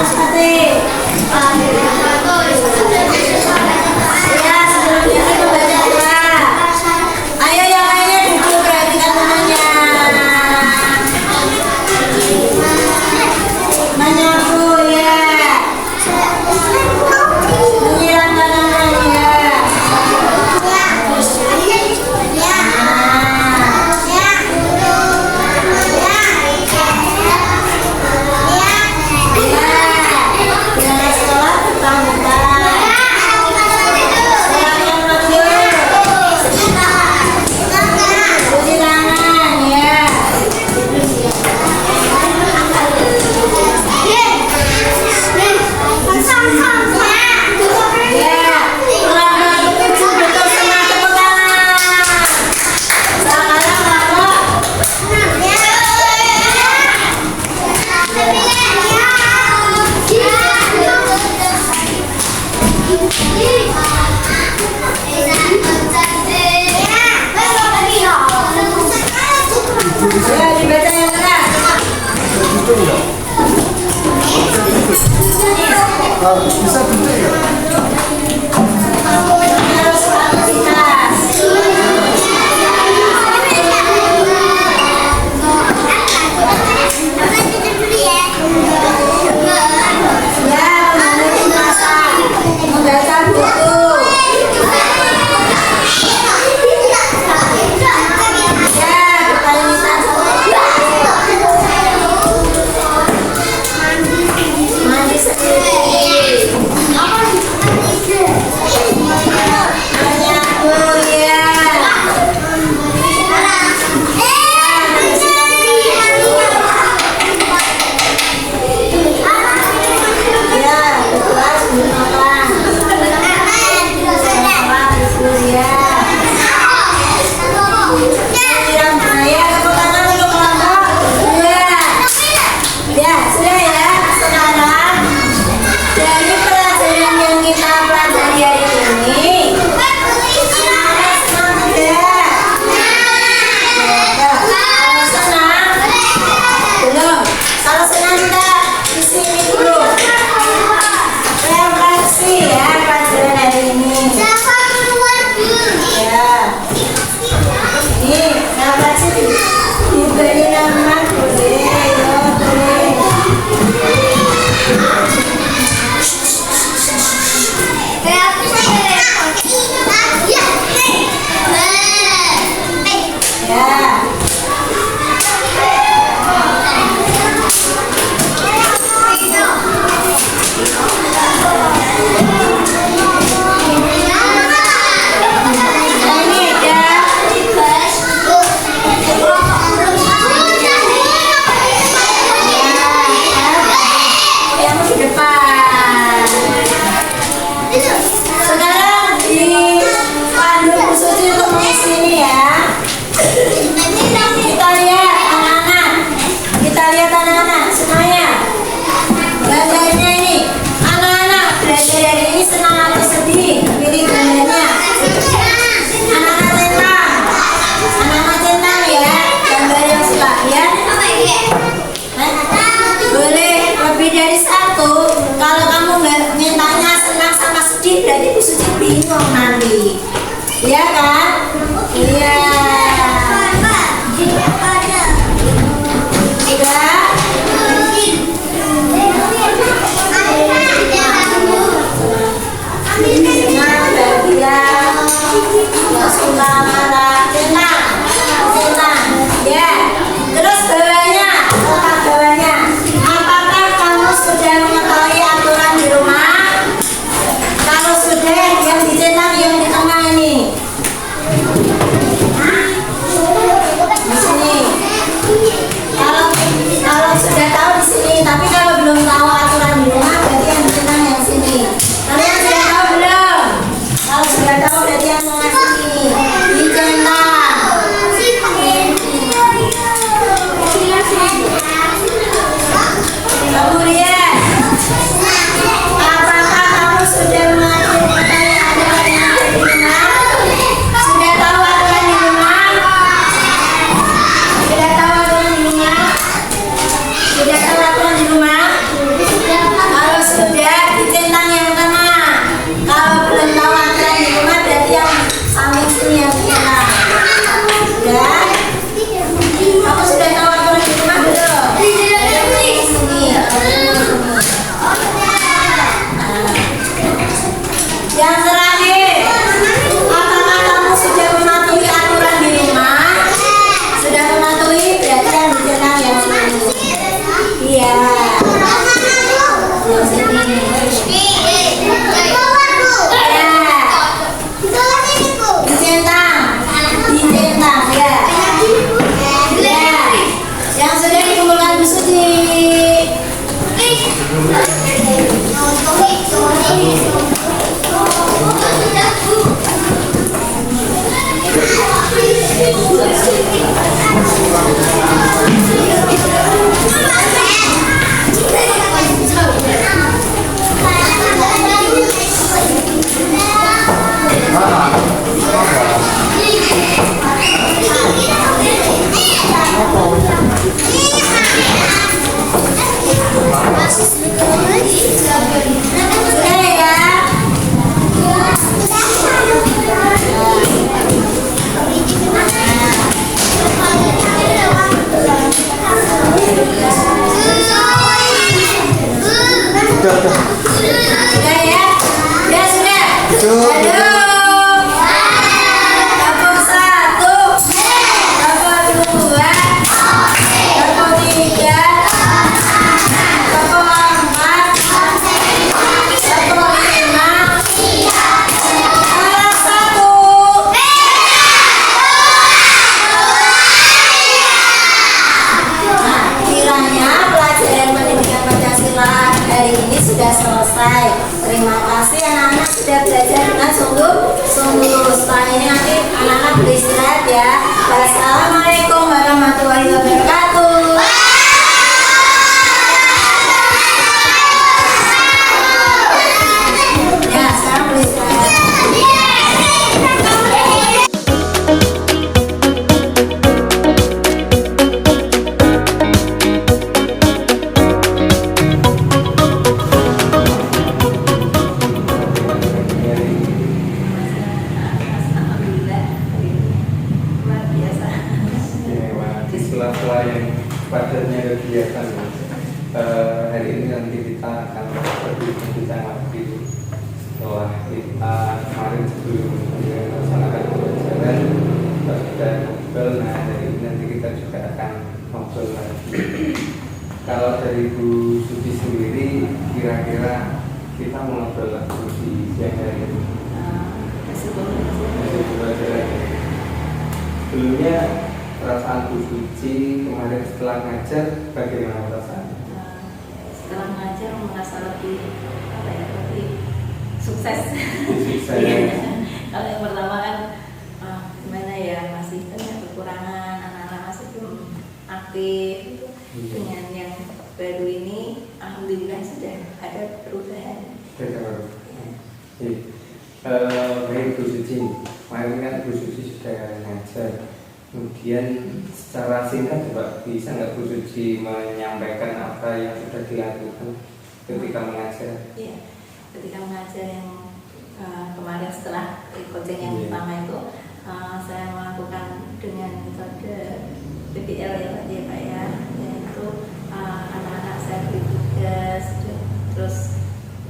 [SPEAKER 4] Mas Fatih. Ya, sebelum ini membaca doa. Ayo yang lainnya duduk, perhatikan temannya. Menyapu ya. Menyiramkan tangannya.
[SPEAKER 3] Bisa duduk ya?
[SPEAKER 2] Iya kan? Iya.
[SPEAKER 4] Wassalamualaikum warahmatullahi wabarakatuh. Ya, sekarang boleh istirahat.
[SPEAKER 1] Sela-sela yang padatnya kegiatan hari ini nanti kita akan berbincang lagi setelah kita kemarin sebelum melaksanakan pembelajaran kita sudah ngobrol. Nah hari ini nanti kita juga akan ngobrol lagi. Kalau dari Bu Suci sendiri kira-kira kita mau ngobrol lagi di siang hari ini. Sebelumnya perasaan Bu Suci kemarin setelah ngajar bagaimana perasaannya?
[SPEAKER 2] Setelah ngajar merasa lebih lebih sukses. Kalau yang pertama kan gimana ya, masih banyak kekurangan, anak-anak masih belum aktif gitu. Dengan yang baru ini alhamdulillah sudah ada perubahan.
[SPEAKER 1] Baik Bu Suci, kemarin kan Bu Suci sudah ngajar. Kemudian secara singkat coba bisa nggak Bu Suci menyampaikan apa yang sudah dilakukan ketika mengajar?
[SPEAKER 2] Iya, ketika mengajar yang kemarin setelah coaching yang pertama itu saya melakukan dengan metode PBL ya Pak ya, yaitu anak-anak saya beri tugas, terus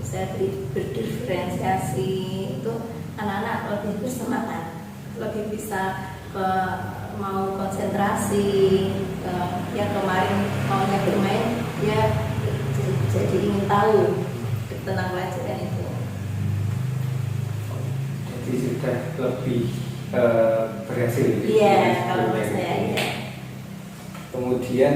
[SPEAKER 2] saya beri berdiferensiasi, itu anak-anak lebih bersemangat, lebih bisa mau konsentrasi. Yang kemarin maunya bermain ya jadi ingin tahu tentang pelajaran itu.
[SPEAKER 1] Jadi sudah lebih berhasil.
[SPEAKER 2] Iya, kalau menurut saya ya.
[SPEAKER 1] Kemudian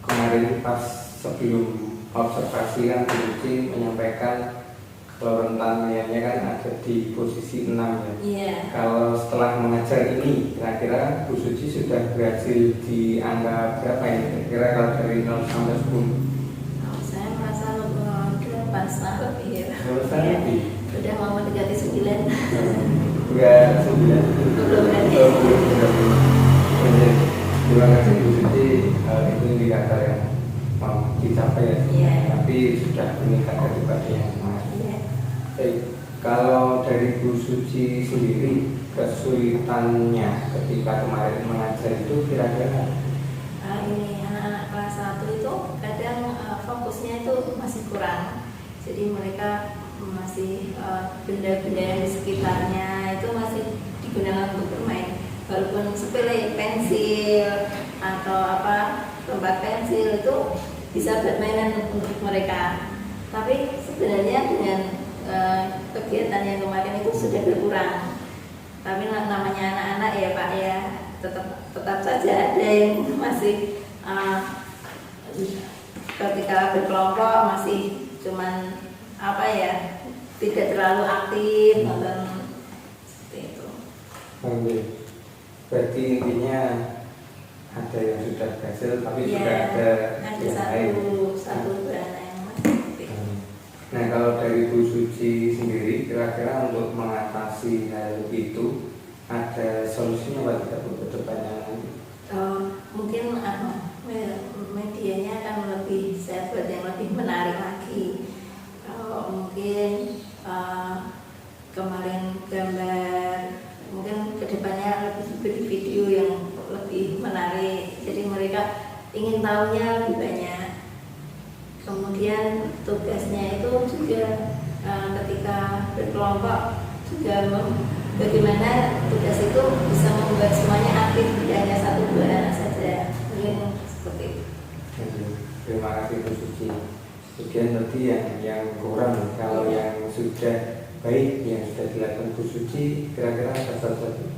[SPEAKER 1] kemarin pas sebelum observasi kan Bu Suci menyampaikan kalau rentan nilainya kan ada di posisi 6 ya.
[SPEAKER 2] Iya.
[SPEAKER 1] Kalau setelah mengajar ini, kira-kira Bu Suci sudah berhasil di angka berapa ini? Kira-kira kalau dari 0 sampai 10?
[SPEAKER 2] Saya merasa lebih 8 lebih ya.
[SPEAKER 1] Lebih.
[SPEAKER 2] Sudah mau mendekati 9.
[SPEAKER 1] Enggak 9.
[SPEAKER 2] Belum berani.
[SPEAKER 1] Terima kasih Bu Suci, itu indikator yang mau dicapai ya.
[SPEAKER 2] Iya.
[SPEAKER 1] Tapi sudah meningkat daripada yang kemarin.
[SPEAKER 2] Iya.
[SPEAKER 1] Kalau dari Bu Suci sendiri kesulitannya ketika kemarin mengajar itu kira-kira
[SPEAKER 2] Ini anak-anak kelas 1 itu kadang fokusnya itu masih kurang. Jadi mereka masih benda-benda yang di sekitarnya itu masih digunakan untuk bermain. Walaupun sepele pensil atau tempat pensil itu bisa bermainan untuk mereka. Tapi sebenarnya dengan kegiatan yang kemarin itu sudah berkurang. Tapi namanya anak-anak ya Pak ya, tetap saja ada yang masih ketika berkelompok masih cuman apa ya, tidak terlalu aktif nonton seperti itu.
[SPEAKER 1] Oke. Berarti intinya ada yang sudah berhasil, tapi
[SPEAKER 2] Ya,
[SPEAKER 1] juga ada yang lain.
[SPEAKER 2] satu anak yang masih aktif.
[SPEAKER 1] Nah, kalau dari Bu Suci sendiri, kira-kira untuk mengatasi hal itu ada solusinya apa tidak Bu ke depannya?
[SPEAKER 2] Mungkin medianya akan lebih, saya buat yang lebih menarik lagi. Mungkin kemarin gambar, mungkin kedepannya lebih seperti video yang lebih menarik, jadi mereka ingin tahunya lebih banyak. Kemudian tugasnya itu juga ketika berkelompok juga bagaimana tugas itu bisa membuat semuanya aktif, tidak hanya 1-2 anak saja, mungkin seperti itu.
[SPEAKER 1] Terima kasih Bu Suci. Kemudian tadi yang kurang, kalau yang sudah baik yang sudah dilakukan Bu Suci, kira-kira apa saja?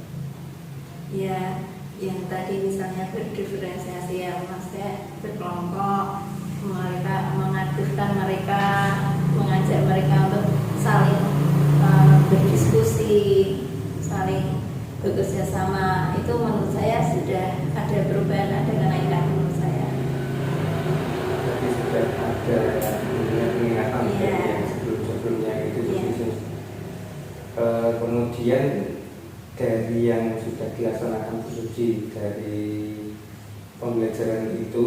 [SPEAKER 2] Ya, yang tadi misalnya berdiferensiasi, ya maksudnya berkelompok, mereka mengaktifkan mereka, mengajak mereka untuk saling berdiskusi, saling bekerja sama. Itu menurut saya sudah ada perubahan, ada kenaikan menurut saya.
[SPEAKER 1] Jadi sudah ada peningkatan
[SPEAKER 2] Iya.
[SPEAKER 1] dari yang sebelum-sebelumnya itu.
[SPEAKER 2] Iya.
[SPEAKER 1] Kemudian dari yang sudah dilaksanakan Bu Suci dari pembelajaran itu,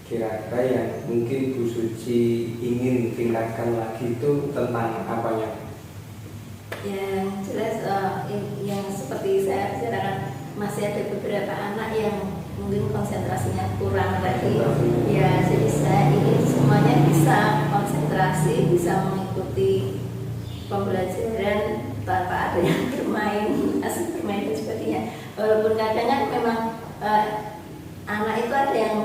[SPEAKER 1] kira-kira yang mungkin Bu Suci ingin tingkatkan lagi itu tentang apanya?
[SPEAKER 2] Yang jelas yang seperti saya bicarakan, masih ada beberapa anak yang mungkin konsentrasinya kurang tadi. Ya, jadi saya ingin semuanya bisa konsentrasi, bisa mengikuti pembelajaran tanpa ada yang bermain, asik bermain dan sebagainya. Walaupun kadang memang anak itu ada yang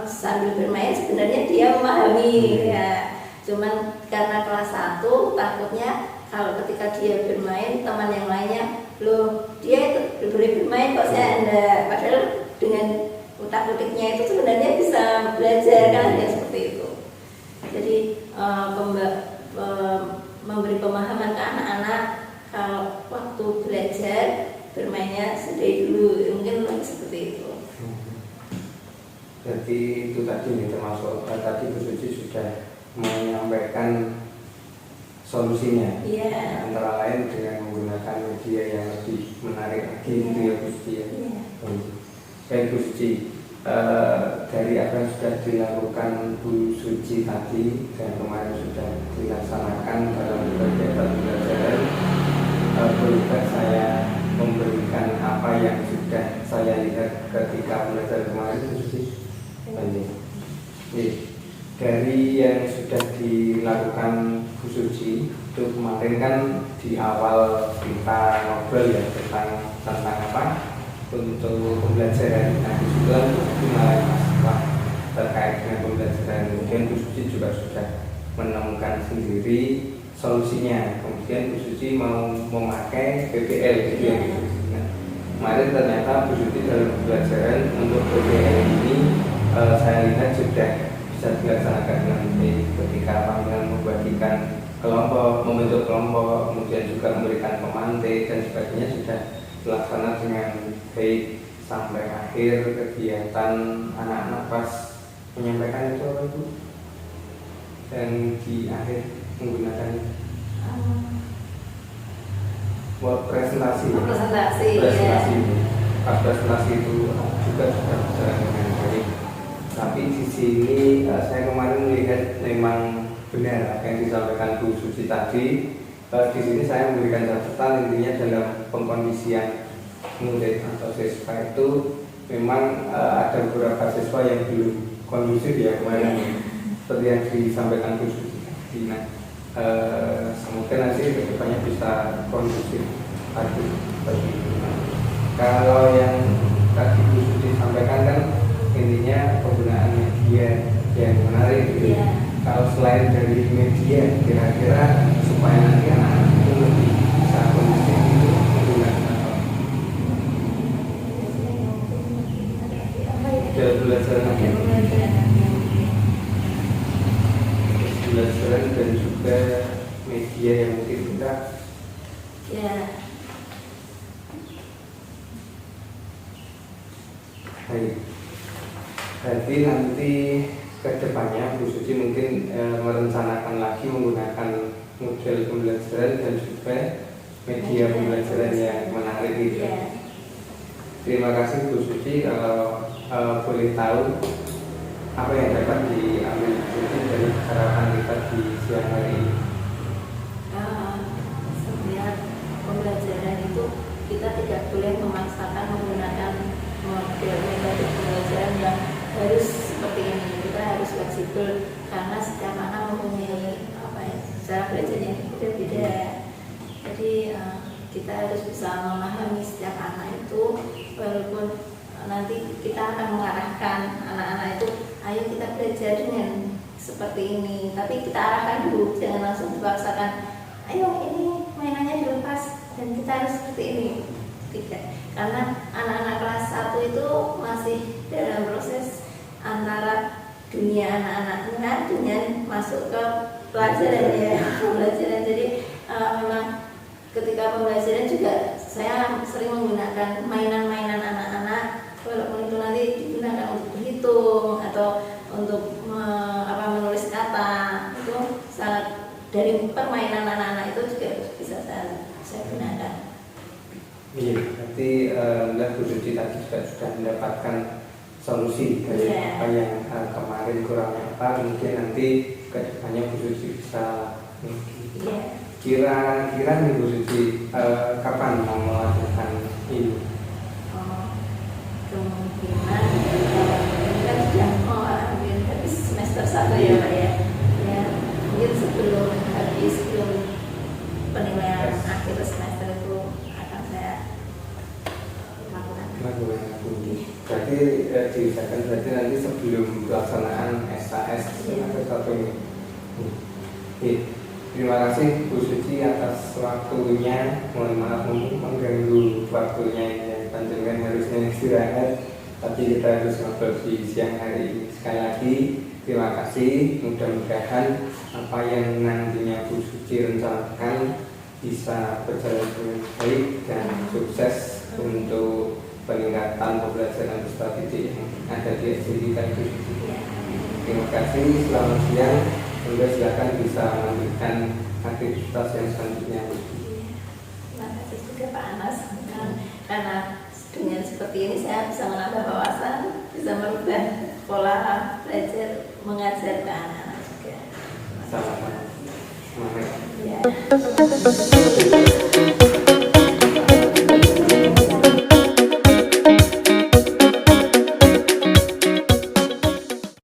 [SPEAKER 2] sambil bermain sebenarnya dia memahami, ya. Cuman karena kelas 1 takutnya kalau ketika dia bermain, teman yang lainnya, loh dia itu boleh bermain kok saya enggak, padahal dengan utak-utiknya itu sebenarnya bisa belajar, kan ya, seperti itu. Jadi memberi pemahaman ke anak-anak kalau waktu belajar bermainnya sedih dulu, mungkin seperti itu.
[SPEAKER 1] Jadi itu tadi termasuk tadi Bu Suci sudah menyampaikan solusinya.
[SPEAKER 2] Iya.
[SPEAKER 1] Antara lain dengan menggunakan media yang lebih menarik lagi, itu ya Bu Suci ya.
[SPEAKER 2] Iya.
[SPEAKER 1] Baik Bu Suci, dari apa yang sudah dilakukan Bu Suci tadi dan kemarin sudah dilaksanakan dalam kegiatan pembelajaran, bolehkah saya memberikan apa yang sudah saya lihat ketika belajar kemarin Bu Suci? Dari yang sudah dilakukan Bu Suci itu kemarin kan di awal kita ngobrol ya tentang apa untuk pembelajaran. Nah di situ kan mulai masalah terkait dengan pembelajaran. Kemudian Bu Suci juga sudah menemukan sendiri solusinya. Kemudian Bu Suci mau memakai PBL gitu ya. Nah, kemarin ternyata Bu Suci dalam pembelajaran untuk PBL ini saya lihat sudah bisa dilaksanakan dengan baik ketika panggilan membagikan kelompok, membentuk kelompok, kemudian juga memberikan pemantik dan sebagainya sudah dilaksanakan dengan baik sampai akhir kegiatan anak-anak pas menyampaikan itu apa itu dan di akhir menggunakan buat presentasi.
[SPEAKER 2] Presentasi.
[SPEAKER 1] Pas presentasi itu juga sudah berjalan dengan baik. Tapi di sini saya kemarin melihat memang benar apa yang disampaikan Bu Suci tadi. Di sini saya memberikan catatan intinya dalam pengkondisian murid atau siswa itu memang ada beberapa siswa yang belum kondusif ya kemarin seperti yang disampaikan Bu Suci tadi. Nah, semoga nanti kedepannya bisa kondusif tadi seperti itu. Nah, kalau yang tadi Bu Suci sampaikan kan intinya penggunaan media yang menarik gitu.
[SPEAKER 2] Iya.
[SPEAKER 1] Kalau selain dari media, kira-kira supaya nanti anak-anak itu lebih bisa kondusif itu menggunakan apa? Dalam belajar lagi. pembelajaran dan juga media yang mungkin kita
[SPEAKER 2] Ya,
[SPEAKER 1] baik. Berarti nanti kedepannya Bu Suci mungkin merencanakan lagi menggunakan model pembelajaran dan juga media pembelajaran yang menarik gitu.
[SPEAKER 2] ya.
[SPEAKER 1] Terima kasih Bu Suci. Kalau boleh tahu apa yang dapat diambil Bu Suci dari harapan kita di siang hari ini?
[SPEAKER 2] Setiap pembelajaran itu kita tidak boleh memaksakan menggunakan model metode pembelajaran yang harus seperti ini. Kita harus fleksibel karena setiap anak mempunyai cara belajar yang berbeda-beda. Jadi kita harus bisa memahami setiap anak itu, walaupun nanti kita akan mengarahkan anak-anak itu, ayo kita belajar dengan seperti ini, tapi kita arahkan dulu, jangan langsung dipaksakan, ayo ini mainannya dilepas dan kita harus seperti ini. Tidak, karena anak-anak kelas 1 itu masih dalam proses antara dunia anak-anaknya dengan masuk ke pelajaran ya, pembelajaran. Jadi memang ketika pembelajaran juga saya sering menggunakan mainan-mainan anak-anak, walaupun itu nanti digunakan untuk berhitung atau untuk menulis kata, itu sangat dari permainan anak-anak itu juga bisa saya gunakan.
[SPEAKER 1] Iya, berarti Mbak Bu Suci tadi sudah mendapatkan solusi dari apa yang kemarin kurangnya apa, mungkin nanti kedepannya Bu Suci bisa kira-kira nih Bu Suci kapan mau melakukan ini?
[SPEAKER 2] Kemungkinan ini kan sudah mau ambil habis semester 1 ya Pak ya. Ya, mungkin sebelum penilaian akhir semester itu akan saya lakukan.
[SPEAKER 1] Berarti diusahakan berarti nanti sebelum pelaksanaan SAS semester 1 ini. Terima kasih Bu Suci atas waktunya. Mohon maaf mengganggu waktunya yang panjenengan harusnya istirahat, tapi kita harus ngobrol di siang hari ini. Sekali lagi terima kasih. Mudah-mudahan apa yang nantinya Bu Suci rencanakan bisa berjalan dengan baik dan sukses untuk peningkatan pembelajaran peserta didik yang ada di SD kita Bu Suci. Terima kasih. Selamat siang. Anda silakan bisa melanjutkan aktivitas yang selanjutnya.
[SPEAKER 2] Terima kasih juga Pak Anas, karena dengan seperti ini saya bisa menambah wawasan, bisa merubah pola belajar mengajar ke anak-anak juga.
[SPEAKER 1] Sama-sama. Semangat.
[SPEAKER 2] Ya.